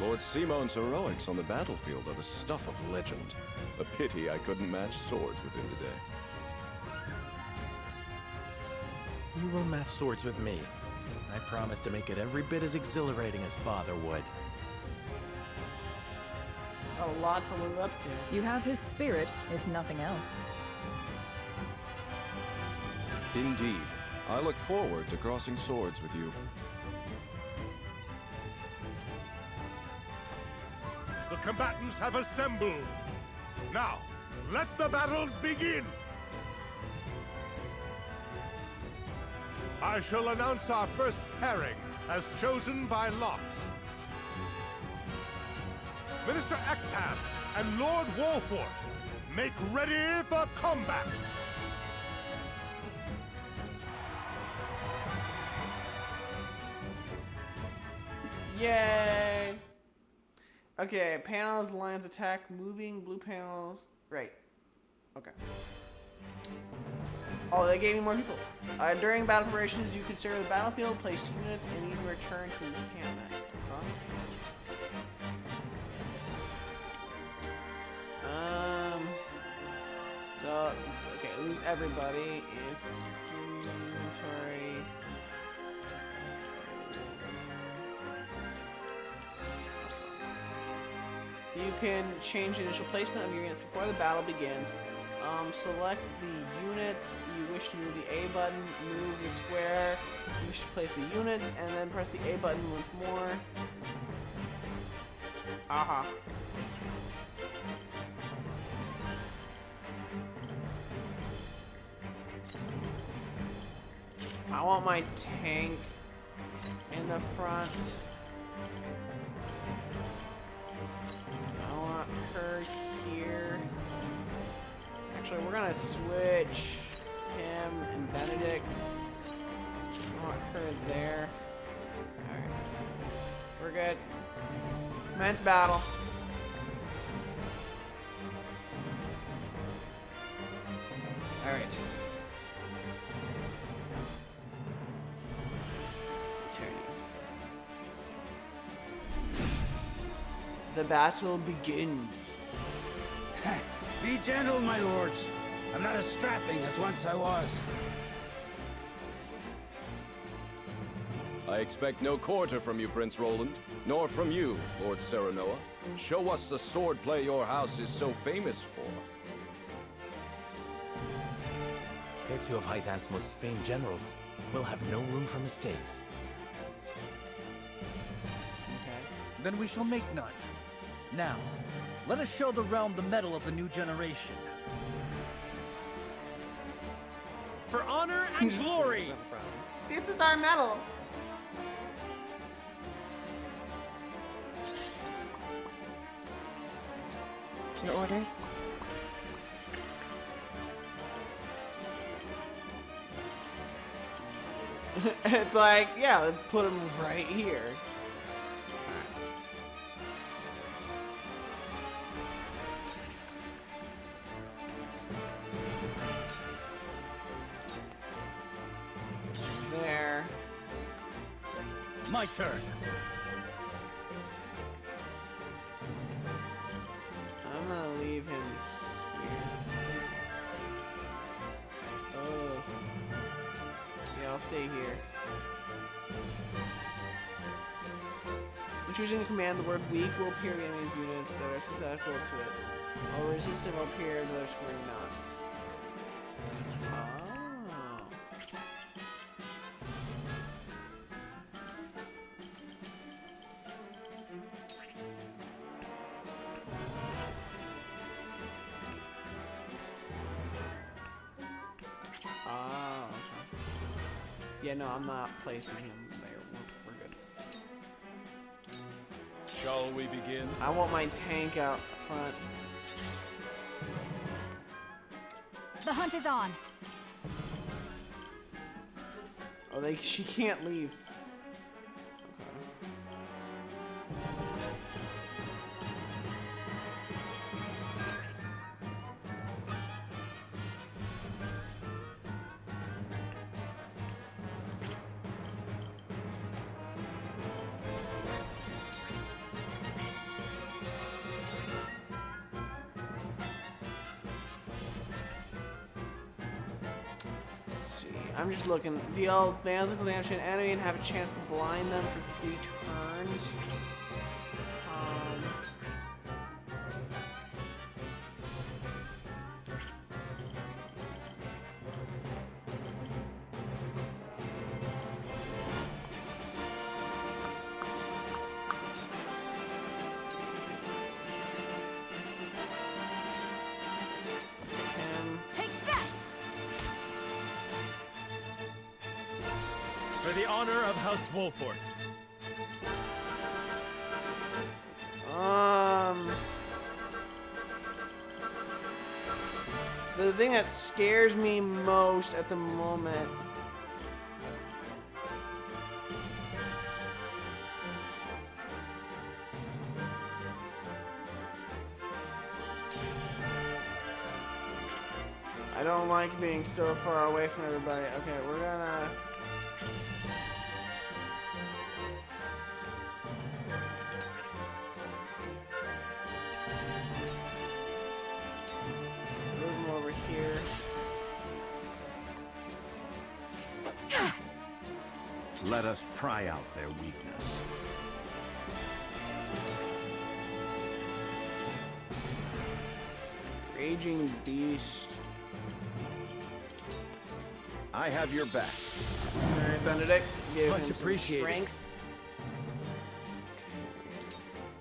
Lord Simon's heroics on the battlefield are the stuff of legend. A pity I couldn't match swords with him today. You will match swords with me. I promise to make it every bit as exhilarating as Father would. Got a lot to live up to. You have his spirit, if nothing else. Indeed. I look forward to crossing swords with you. The combatants have assembled. Now, let the battles begin! I shall announce our first pairing, as chosen by lots. Minister Exham and Lord Wolfort, make ready for combat! Yay! Okay, panels, lines, attack, moving, blue panels. Right. Okay. Oh, they gave me more people. During battle operations, you can survey the battlefield, place units, and even return to encampment. So, okay, lose everybody. It's inventory. You can change the initial placement of your units before the battle begins. Select the units. You wish to move the A button, move the square. You wish to place the units, and then press the A button once more. Aha. I want my tank in the front. I want her here. Actually, we're gonna switch him and Benedict. I want her there. Alright. We're good. Commence battle. Alright. The battle begins. Be gentle, my lords. I'm not as strapping as once I was. I expect no quarter from you, Prince Roland, nor from you, Lord Serenoa. Show us the swordplay your house is so famous for. They're two of Hyzant's most famed generals. We'll have no room for mistakes. Okay. Then we shall make none. Now, let us show the realm the mettle of the new generation. For honor and glory! This is our medal. Your orders? It's like, yeah, let's put him right here. There. My turn. I'm gonna leave him here. Please. Oh. Yeah, I'll stay here. When choosing to command, the word weak will appear in enemy's units that are susceptible to it. While resistant will appear to those who are not. Okay. Yeah, no, I'm not placing him there. We're good. Shall we begin? I want my tank out front. The hunt is on. Oh, she can't leave. I'm just looking. Deal physical damage to an enemy and have a chance to blind them for 3 turns. For the honor of House Wolfort. The thing that scares me most at the moment. I don't like being so far away from everybody. Okay, we're gonna... move them over here. Let us pry out their weakness. Raging Beast. I have your back. Alright, Benedict. Give Much him some appreciated. strength.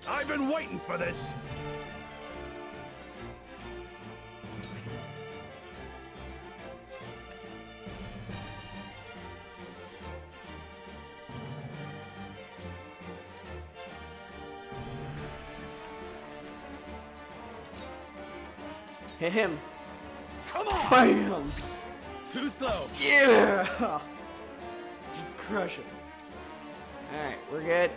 I've been waiting for this. Hit him. Come on! Bam! Too slow. Yeah! Just crush it. Alright, we're good.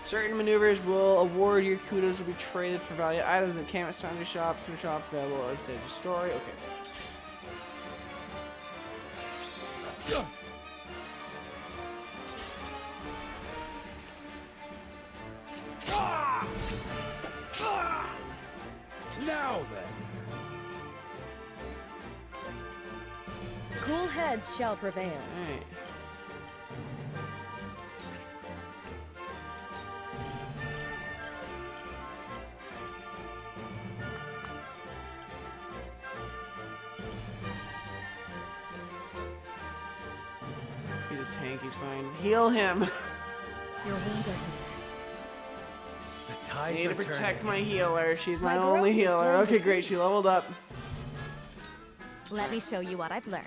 Certain maneuvers will award your kudos will be traded for value items in the camp at Sunday shop. Some shop available as a story. Okay. Now then. Cool heads shall prevail. Alright. He's a tank, he's fine. Heal him! Your wounds are The I tides need to are protect turning. my healer. She's my My only growth is healer. going Okay, to great. She leveled up. Let me show you what I've learned.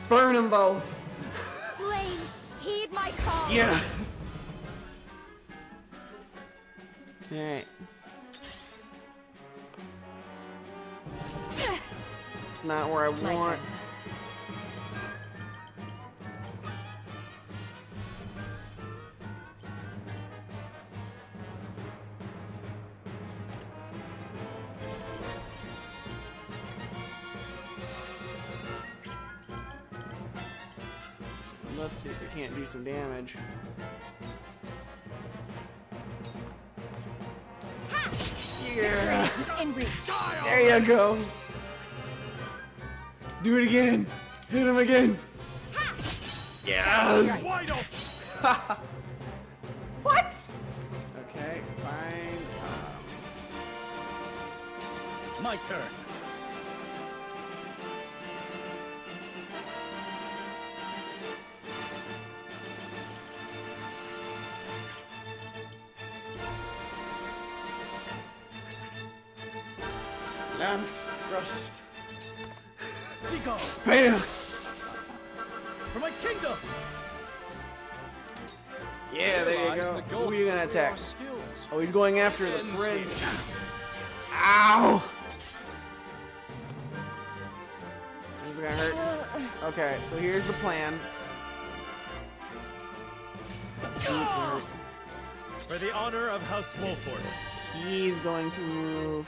Burn them both. Flames, heed my call. Yes. Alright. It's not where I want. Let's see if we can't do some damage. Yeah. In reach. There you go. Do it again. Hit him again. Yes. What? Okay, fine. My turn. Lance thrust. Be gone. Bam. For my kingdom. Yeah, there you go. Who are you gonna attack? Oh, he's going after the prince. Ow! This is gonna hurt. Okay, so here's the plan. For the honor of House Wolfort. He's going to move.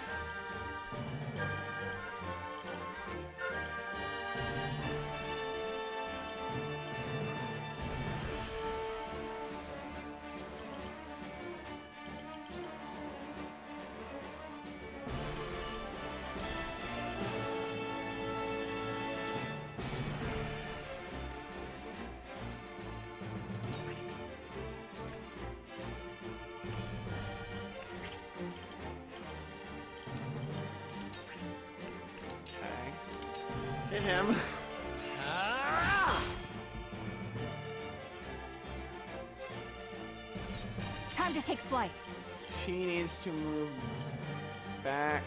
Hit him. Time to take flight. She needs to move back.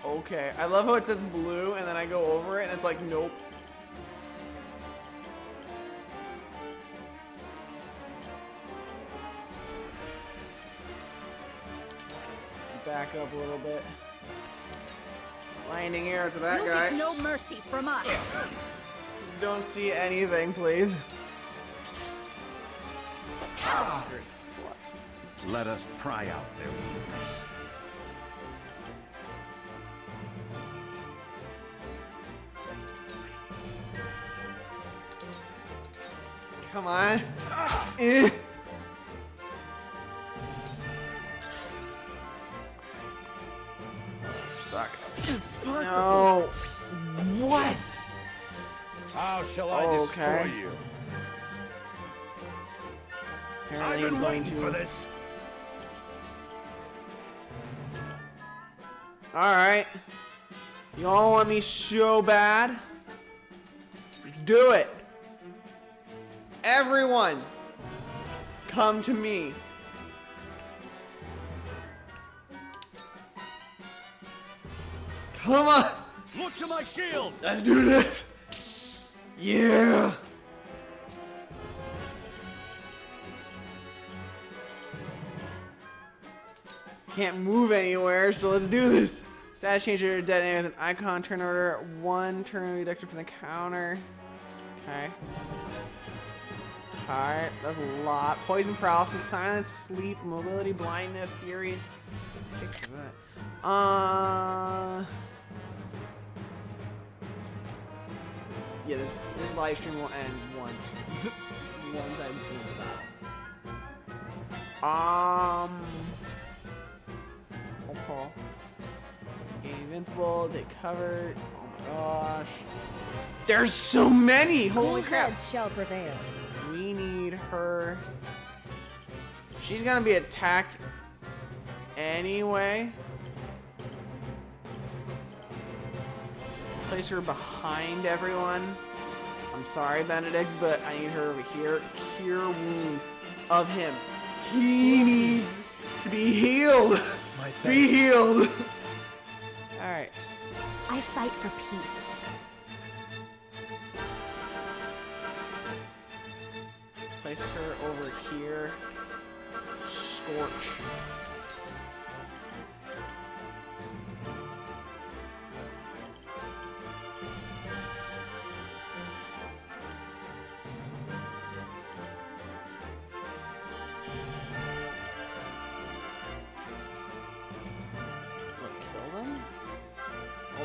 Okay, I love how it says blue and then I go over it and it's like, nope. Back up a little bit. Blinding arrow to that You'll guy. get no mercy from us. Just don't see anything, please. Ah, hurts. Let us pry out their wounds. Come on. Eh. Sucks. No. What? How shall I destroy you? Apparently I've been going waiting for this. Alright. You all want me so bad? Let's do it. Everyone, come to me. Come on. Look to my shield. Let's do this. Yeah. Can't move anywhere, so let's do this. Status changer to detonate with an icon. Turn order 1. Turn reductor from the counter. Okay. Alright, that's a lot. Poison, paralysis, silence, sleep, mobility, blindness, fury. Picture that. Yeah, this live stream will end once. Once I move it out. Okay. Gain invincible, take cover. Oh my gosh. There's so many! Holy crap! Shall prevail. We need her. She's gonna be attacked anyway. Place her behind everyone. I'm sorry, Benedict, but I need her over here. Cure wounds of him. He needs to be healed. Be healed. Alright. I fight for peace. Place her over here. Scorch.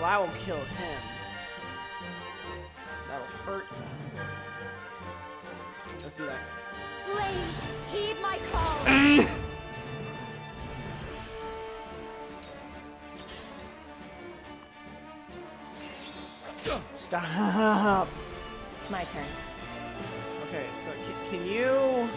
Well, I will kill him. That'll hurt them. Let's do that. Flames, heed my call. Stop. My turn. Okay, so can you...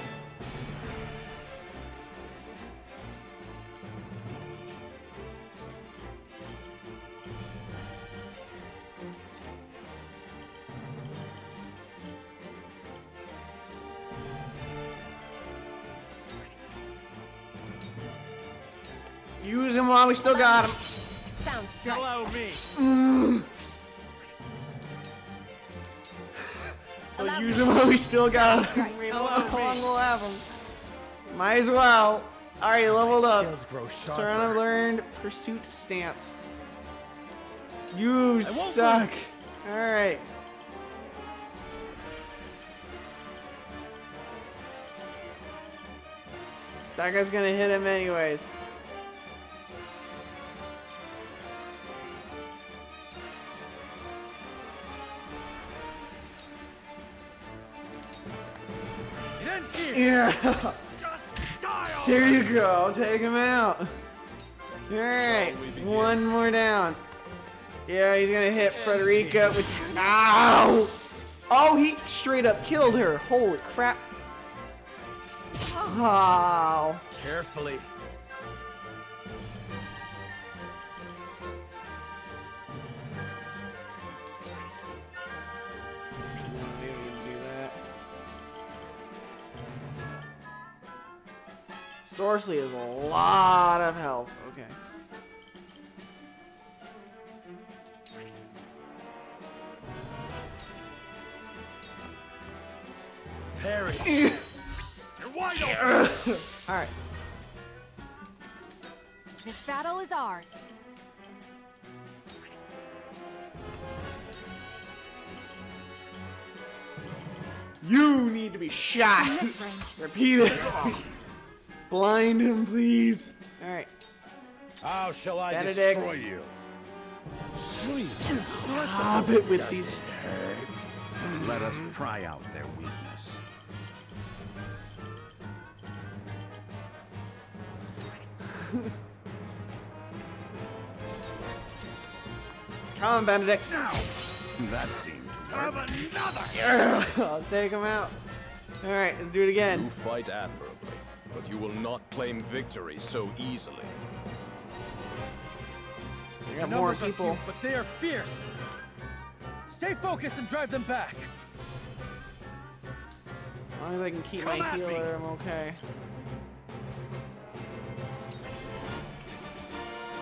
Use him while we still got him. Sounds straight. Allow me. We'll use him while we still got him. We don't know how long we'll have him. Might as well. Alright, leveled up. Skills grow Serena sharper. learned pursuit stance. You suck. Alright. That guy's gonna hit him anyways. It ends here. Yeah. Just die There you go. Take him out. Alright. One more down. Yeah, he's gonna hit Frederica with. Ow! Oh, he straight up killed her. Holy crap. Oh. Carefully. Sorcery is a lot of health. Okay. Parry. You're wide open. Alright. This battle is ours. You need to be shot. In this range. Repeat it. Blind him, please. Alright. How shall I Benedict. destroy you? Stop it with these. Let us try out their weakness. Come on, Benedict. That seemed to Have work. another! Yeah, let's take him out. Alright, let's do it again. You fight admirably, but you will not claim victory so easily. We got more Numbers are people. few, but they are fierce. Stay focused and drive them back. As long as I can keep Come my at me. healer, I'm okay.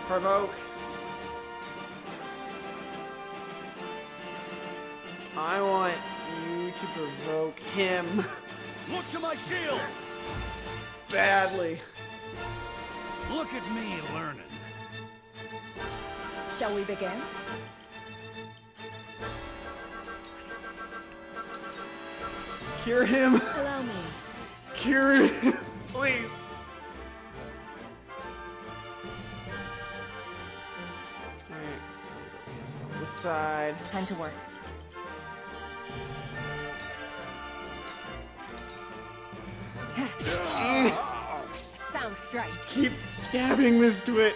Provoke. I want you to provoke him Look to my shield! badly. Look at me learning. Shall we begin? Cure him. Allow me. Cure him, please. Alright, so let's from this side. Time to work. Sounds straight. Keep stabbing this twit.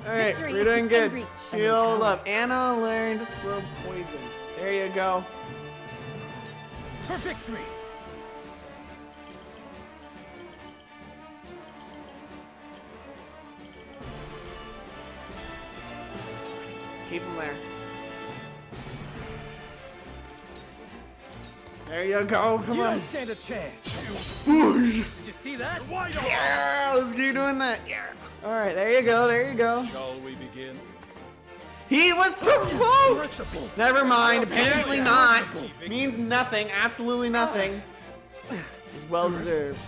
Alright, Victory we're is doing within good. reach. Healed up. Anna learned throw poison. There you go. For victory. Keep him there. There you go. Come You on. don't stand a chance. Boosh. Did you see that? Wide open. Yeah, let's keep doing that. Yeah. All right, there you go. There you go. Shall we begin? He was provoked. Never mind. Apparently not. Means nothing. Absolutely nothing. It's well deserved.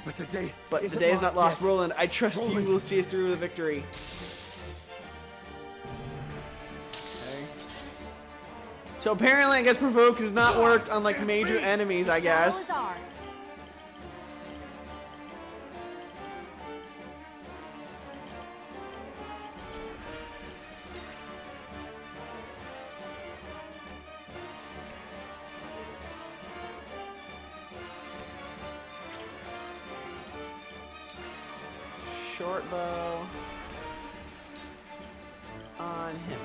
But the day is not lost, yet. Roland. I trust you Roland. will see us through to victory. Okay. So apparently, I guess provoke has not worked on like major enemies. I guess. Battle is ours. short bow on him.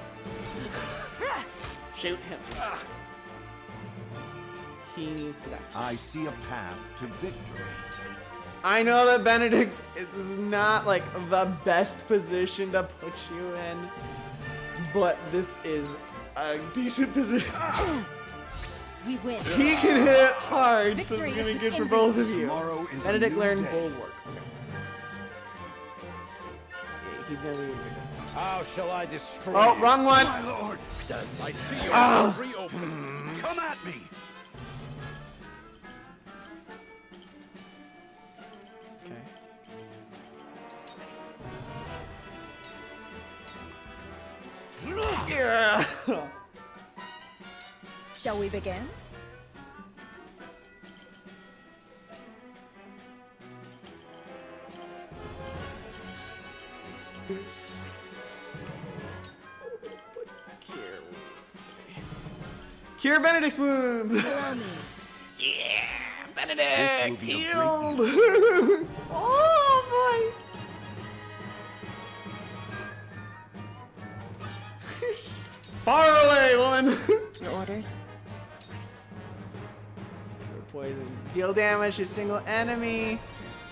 Shoot him. He needs to die. I see a path to victory. I know that Benedict is not like the best position to put you in, but this is a decent position. We win. He can hit hard, so Victory it's gonna be is good for within both reach. of you. Tomorrow is a Benedict new learned day. bulwark. Okay. Yeah, he's gonna be really good. How shall I destroy Oh, you? wrong one. My lord, I see your Ah. every opening. Come at me. Okay. Yeah. Shall we begin? Cure Benedict's wounds. Allow me. Yeah, This Benedict will be a healed. Oh boy. Far away, woman. Your orders? Poison. Deal damage to a single enemy,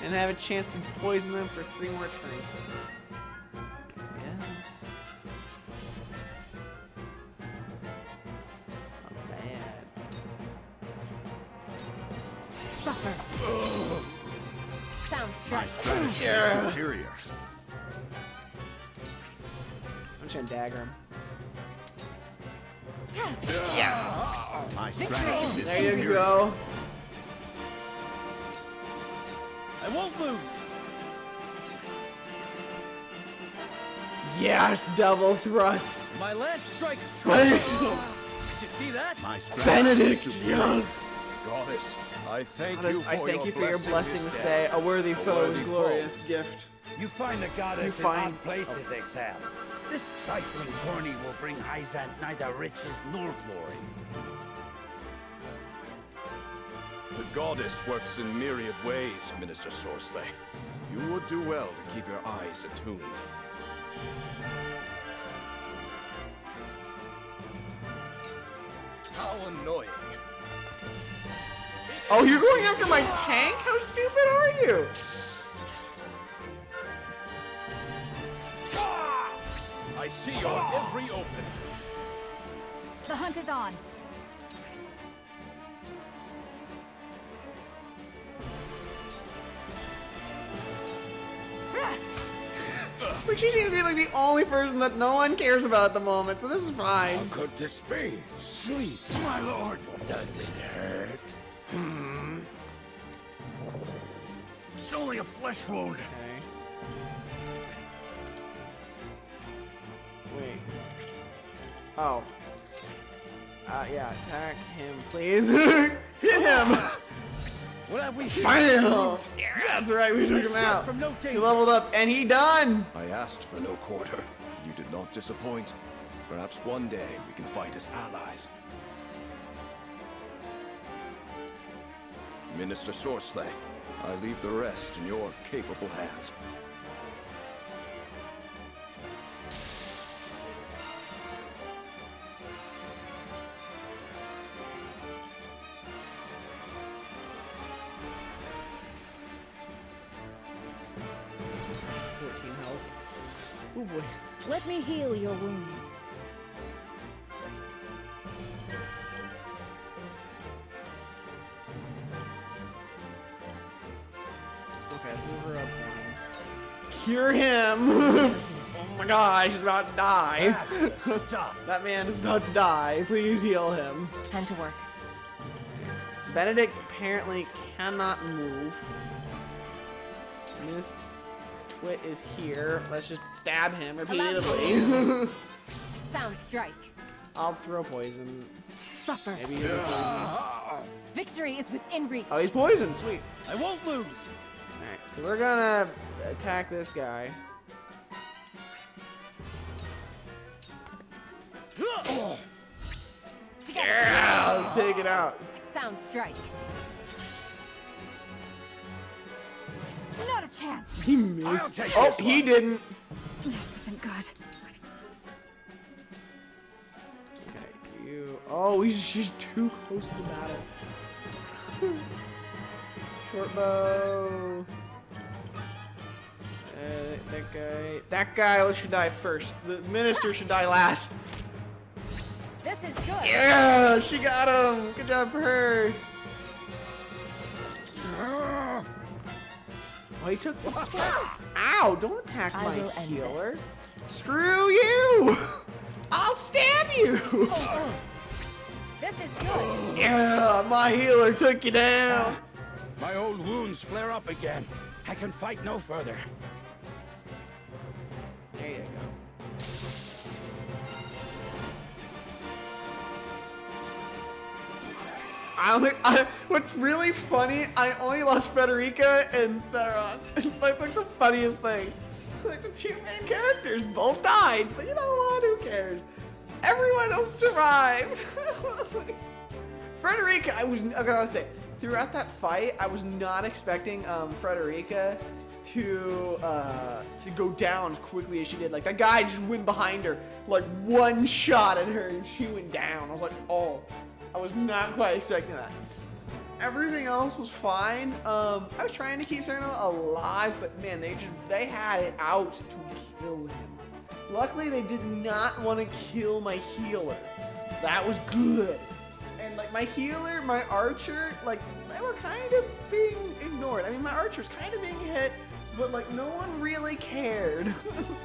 and have a chance to poison them for 3 more turns. Yes. Not bad. Suffer. Sound strike. Strategy Yeah. is superior. I'm trying to dagger him. My Victory. strategy is There you superior. go. I won't lose. Yes, double thrust. My lance strikes Benedict. true. Did you see that? My strategy Benedict, is superior. yes. Goddess, I thank Goddess, you for I thank you for your blessing this day. day. A worthy foe's worthy glorious gift. You find the goddess You in find- odd places, Exhale. This trifling tourney will bring Hyzant neither riches nor glory. The goddess works in myriad ways, Minister Sorsley. You would do well to keep your eyes attuned. How annoying. Oh, you're going after my tank? How stupid are you? I see your every opening. The hunt is on. Like, she seems to be like the only person that no one cares about at the moment, so this is fine. How could this be? Sleep, my lord. Does it hurt? It's only a flesh wound. Okay. Wait. Oh. Yeah, attack him, please. Hit him! What have we? Bam! That's right, we took him out. From no He danger. leveled up, and he done! I asked for no quarter. You did not disappoint. Perhaps one day we can fight as allies. Minister Sorsley, I leave the rest in your capable hands. Oh boy. Let me heal your wounds. Okay, move her up one. Cure him! Oh my god, he's about to die. That man is about to die. Please heal him. Time to work. Benedict apparently cannot move. Miss Twit is here. Let's just stab him repeatedly. Sound strike. I'll throw poison. Suffer. Maybe he'll poison. Victory is within reach. Oh, he's poisoned. Sweet. I won't lose. Alright, so we're gonna attack this guy. Together. Yeah, let's take it out. Sound strike. Not a chance. He missed. Oh, he didn't. This isn't good. Okay, you. Oh, she's too close to the battle. Short bow. That guy should die first. The minister should die last. This is good. Yeah, she got him. Good job for her. Oh, he took the Ow, don't attack my healer. Screw you. I'll stab you. This is good. Yeah, my healer took you down. My old wounds flare up again. I can fight no further. There you go. What's really funny, I only lost Frederica and Saron. Like the funniest thing. Like the two main characters both died, but you know what? Who cares? Everyone else survived. Frederica, I gotta say, throughout that fight, I was not expecting Frederica to go down as quickly as she did. Like that guy just went behind her, like one shot at her, and she went down. I was like, oh. I was not quite expecting that. Everything else was fine. I was trying to keep Sereno alive, but man, they had it out to kill him. Luckily, they did not want to kill my healer, so that was good. And like my healer, my archer, like they were kind of being ignored. I mean, my archer's kind of being hit, but like no one really cared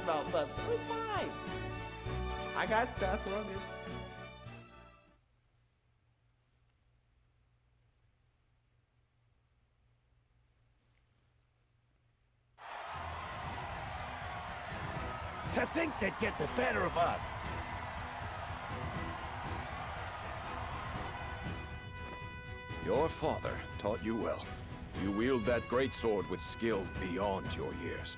about them, so it's fine. I got stuff. We're all good. To think they'd get the better of us. Your father taught you well. You wield that great sword with skill beyond your years.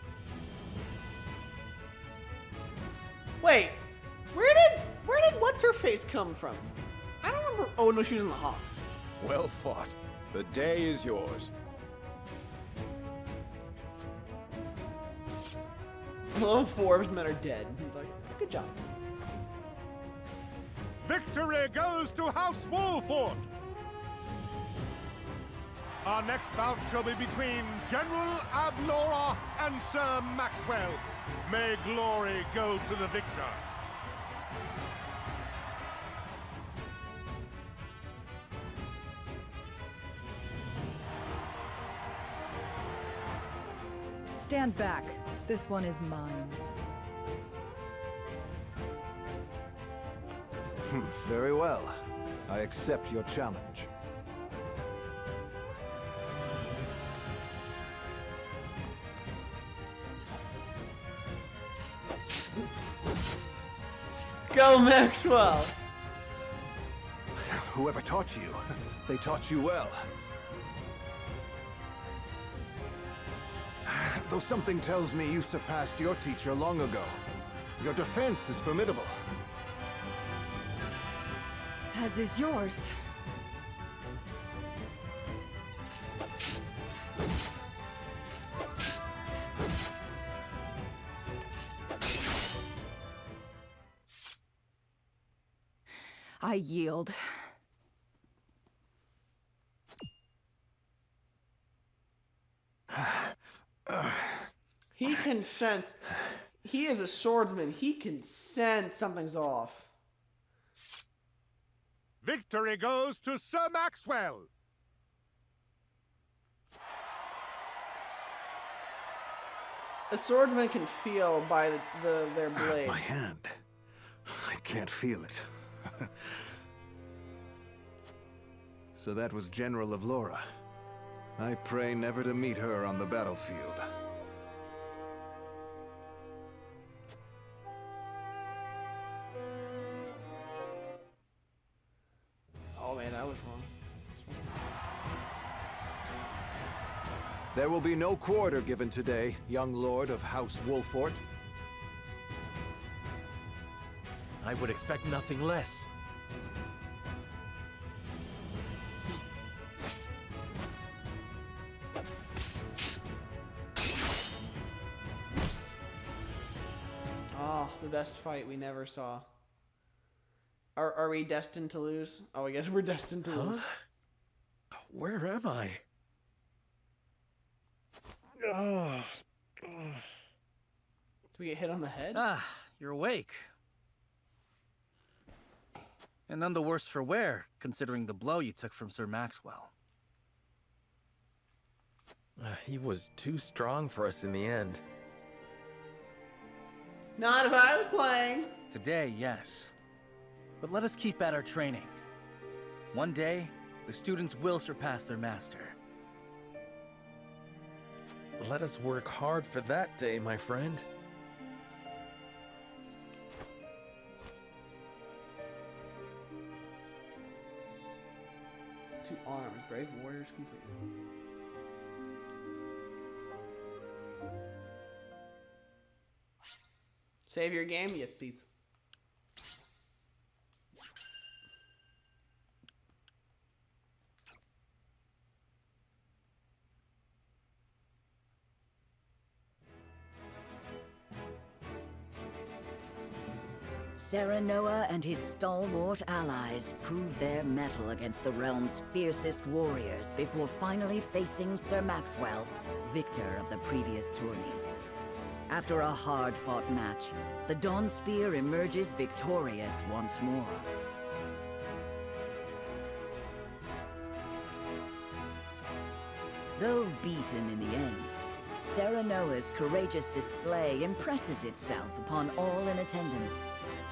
Wait, where did what's-her-face come from? I don't remember. Oh no, she was in the hall. Well fought. The day is yours. Level 4 men are dead. He's like, good job. Victory goes to House Wolfort! Our next bout shall be between General Avlora and Sir Maxwell. May glory go to the victor. Stand back. This one is mine. Very well. I accept your challenge. Go, Maxwell! Whoever taught you, they taught you well. Though something tells me you surpassed your teacher long ago. Your defense is formidable. As is yours. I yield. He can sense. He is a swordsman. He can sense something's off. Victory goes to Sir Maxwell! A swordsman can feel by their blade. My hand. I can't feel it. So that was General of Laura. I pray never to meet her on the battlefield. Oh man, that was wrong. There will be no quarter given today, young lord of House Wolfort. I would expect nothing less. The best fight we never saw. Are we destined to lose? Oh, I guess we're destined to lose. Where am I? Do we get hit on the head? Ah, you're awake. And none the worse for wear, considering the blow you took from Sir Maxwell. He was too strong for us in the end. Not if I was playing. Today, yes. But let us keep at our training. One day, the students will surpass their master. Let us work hard for that day, my friend. 2 arms, brave warriors complete. Save your game? Yes, please. Serenoa and his stalwart allies prove their mettle against the realm's fiercest warriors before finally facing Sir Maxwell, victor of the previous tourney. After a hard-fought match, the Dawn Spear emerges victorious once more. Though beaten in the end, Serenoa's courageous display impresses itself upon all in attendance.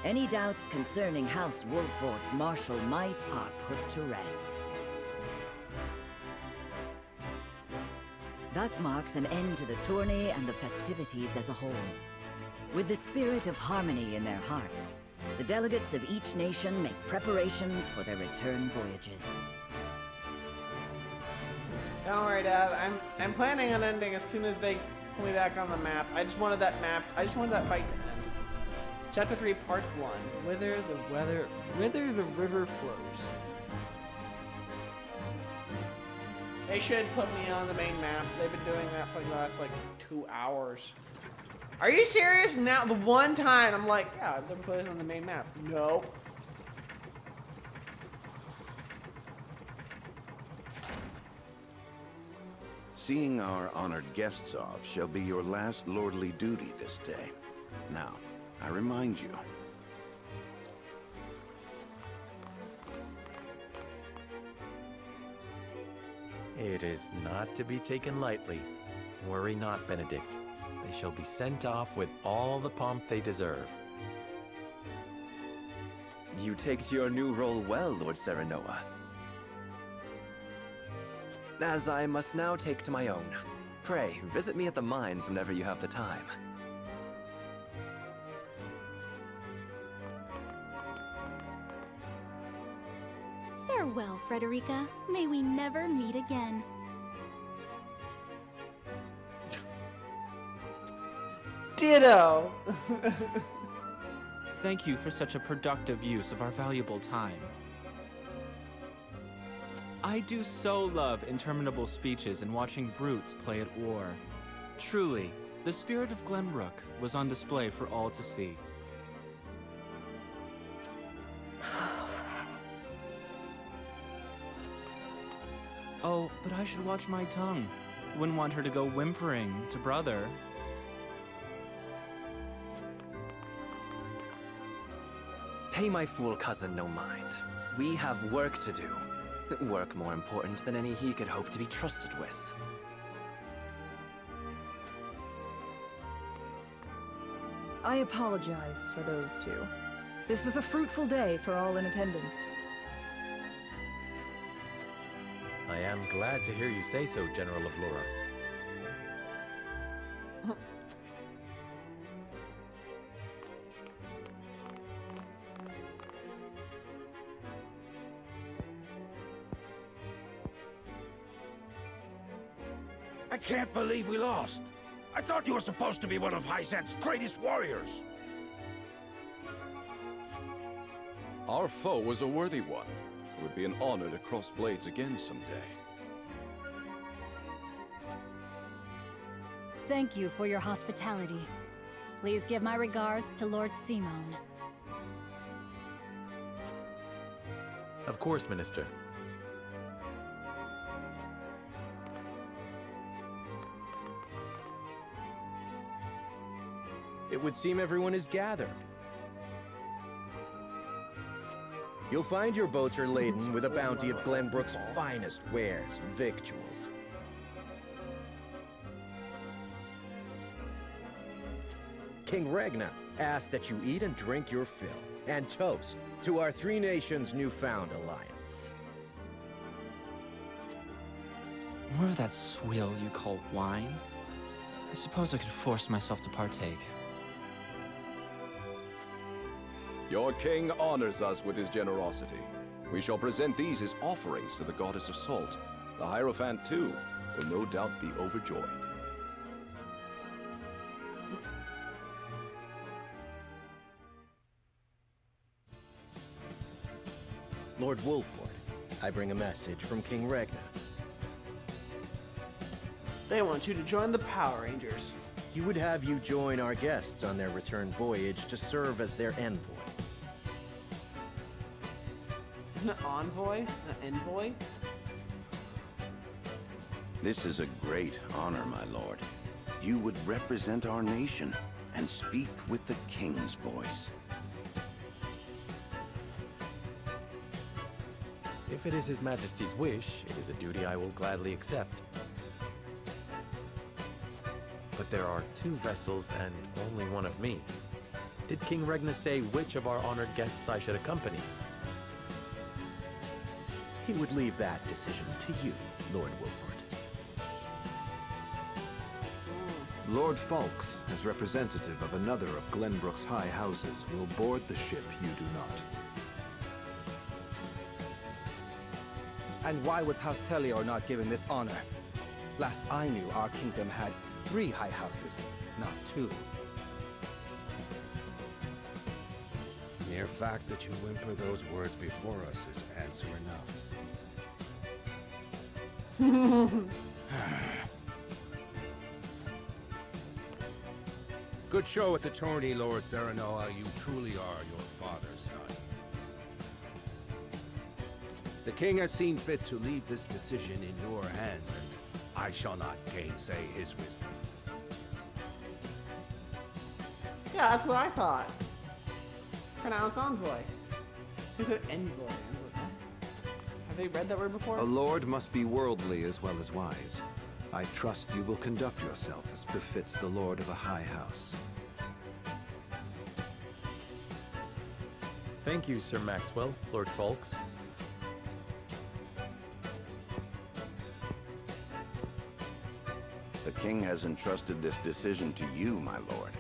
Any doubts concerning House Wolfort's martial might are put to rest. Thus marks an end to the tourney and the festivities as a whole. With the spirit of harmony in their hearts, the delegates of each nation make preparations for their return voyages. Don't worry, Dad. I'm planning on ending as soon as they put me back on the map. I just wanted that map. I just wanted that fight to end. Chapter 3, Part 1. Whither the river flows. They should put me on the main map. They've been doing that for the last, like, 2 hours. Are you serious? Now, the one time I'm like, yeah, they're putting us on the main map. No. Seeing our honored guests off shall be your last lordly duty this day. Now, I remind you. It is not to be taken lightly. Worry not, Benedict. They shall be sent off with all the pomp they deserve. You take to your new role well, Lord Serenoa. As I must now take to my own. Pray, visit me at the mines whenever you have the time. Farewell, Frederica. May we never meet again. Ditto! Thank you for such a productive use of our valuable time. I do so love interminable speeches and watching brutes play at war. Truly, the spirit of Glenbrook was on display for all to see. Oh, but I should watch my tongue. Wouldn't want her to go whimpering to brother. Pay my fool cousin no mind. We have work to do. Work more important than any he could hope to be trusted with. I apologize for those two. This was a fruitful day for all in attendance. I am glad to hear you say so, General of Laura. I can't believe we lost. I thought you were supposed to be one of Hyzant's greatest warriors. Our foe was a worthy one. It would be an honor to cross blades again someday. Thank you for your hospitality. Please give my regards to Lord Simone. Of course, Minister. It would seem everyone is gathered. You'll find your boats are laden with a bounty of Glenbrook's finest wares and victuals. King Regna asks that you eat and drink your fill, and toast to our three nations' newfound alliance. More of that swill you call wine? I suppose I could force myself to partake. Your king honors us with his generosity. We shall present these as offerings to the goddess of salt. The Hierophant, too, will no doubt be overjoyed. Lord Wolfort, I bring a message from King Regna. They want you to join the Power Rangers. He would have you join our guests on their return voyage to serve as their envoy. Isn't it envoy, not envoy? This is a great honor, my lord. You would represent our nation and speak with the king's voice. If it is His Majesty's wish, it is a duty I will gladly accept. But there are 2 vessels and only one of me. Did King Regna say which of our honored guests I should accompany? He would leave that decision to you, Lord Wolfort. Lord Falks, as representative of another of Glenbrook's high houses, will board the ship you do not. And why was House Tellior not given this honor? Last I knew, our kingdom had 3 high houses, not 2. Mere fact that you whimper those words before us is answer enough. Good show at the tourney, Lord Serenoa. You truly are your father's son. The king has seen fit to leave this decision in your hands, and I shall not gainsay his wisdom. Yeah, that's what I thought. Pronounced envoy. Who's an envoy? Have they read that word before? A lord must be worldly as well as wise. I trust you will conduct yourself as befits the lord of a high house. Thank you, Sir Maxwell, Lord Falks. The king has entrusted this decision to you, my lord.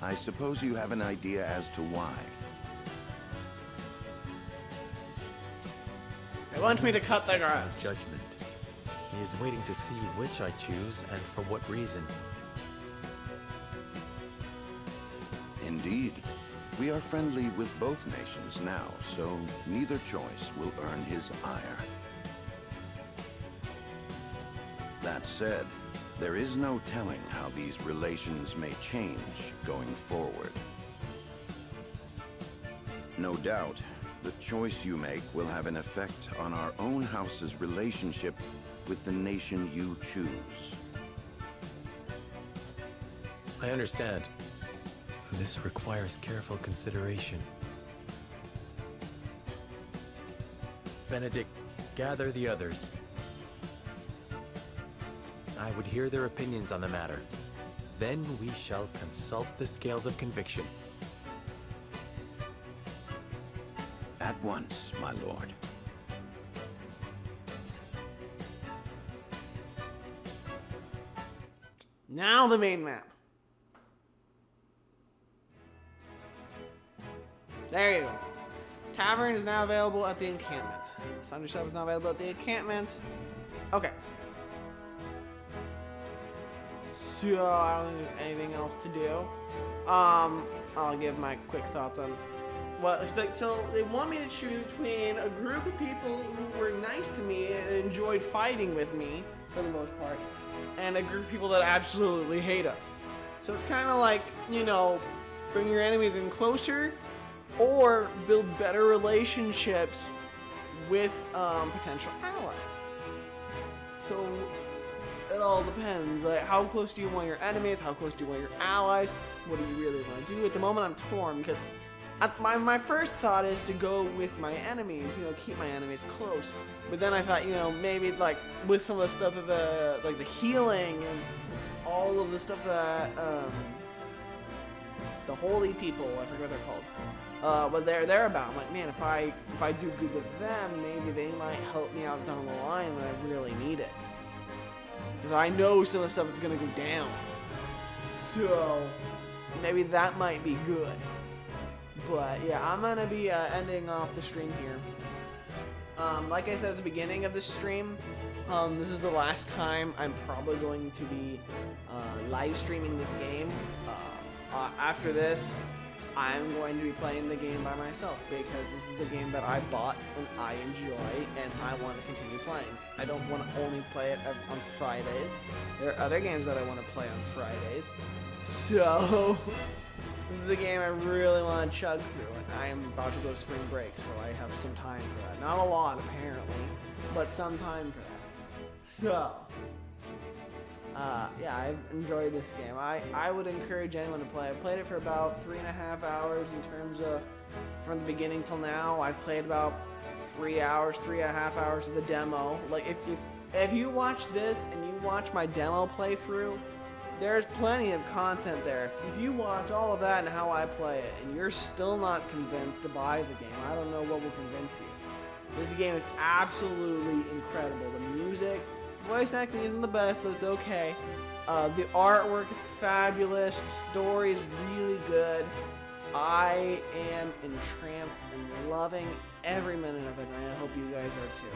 I suppose you have an idea as to why. They want me to cut the That's my grass. Judgment. He is waiting to see which I choose and for what reason. Indeed. We are friendly with both nations now, so neither choice will earn his ire. That said, there is no telling how these relations may change going forward. No doubt, the choice you make will have an effect on our own house's relationship with the nation you choose. I understand. This requires careful consideration. Benedict, gather the others. I would hear their opinions on the matter. Then we shall consult the scales of conviction. At once, my lord. Now the main map. There you go. Tavern is now available at the encampment. Sundry Shop is now available at the encampment. Okay. So I don't think there's anything else to do. I'll give my quick thoughts on what it's like. So they want me to choose between a group of people who were nice to me and enjoyed fighting with me for the most part, and a group of people that absolutely hate us. So it's kind of like, you know, bring your enemies in closer or build better relationships with potential allies. So it all depends. Like, how close do you want your enemies? How close do you want your allies? What do you really want to do? At the moment, I'm torn because my first thought is to go with my enemies, you know, keep my enemies close. But then I thought, you know, maybe like with some of the stuff that the healing and all of the stuff that the holy people, I forget what they're called, but they're about. I'm like, man, if I do good with them, maybe they might help me out down the line when I really need it. Because I know some of the stuff that's gonna go down. So maybe that might be good. But yeah, I'm gonna be ending off the stream here. Like I said at the beginning of the stream, this is the last time I'm probably going to be live streaming this game. After this, I'm going to be playing the game by myself because this is a game that I bought and I enjoy and I want to continue playing. I don't want to only play it on Fridays. There are other games that I want to play on Fridays. So this is a game I really want to chug through, and I am about to go to spring break, so I have some time for that. Not a lot, apparently, but some time for that. So yeah, I've enjoyed this game. I would encourage anyone to play. I played it for about 3.5 hours in terms of from the beginning till now. I've played about 3 hours, 3.5 hours of the demo. Like if you watch this and you watch my demo playthrough, there's plenty of content there. If you watch all of that and how I play it and you're still not convinced to buy the game, I don't know what will convince you. This game is absolutely incredible. The music, voice acting isn't the best, but it's okay. The artwork is fabulous. The story is really good. I am entranced and loving every minute of it, and I hope you guys are too.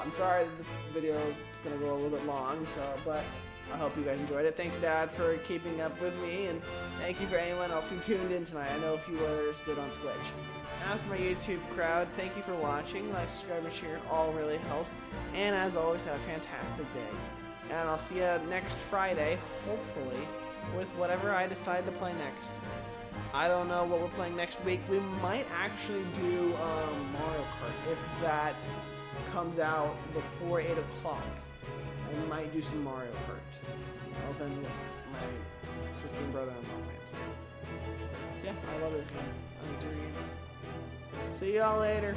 I'm sorry that this video is going to go a little bit long, but I hope you guys enjoyed it. Thanks, Dad, for keeping up with me, and thank you for anyone else who tuned in tonight. I know a few others did on Twitch. As for my YouTube crowd, thank you for watching. Like, subscribe, and share. It all really helps. And as always, have a fantastic day. And I'll see you next Friday, hopefully, with whatever I decide to play next. I don't know what we're playing next week. We might actually do Mario Kart if that comes out before 8 o'clock. I might do some Mario Kart. I'll then with my sister and brother-in-law plans. Yeah, I love this game. I think it's a great game. See y'all later.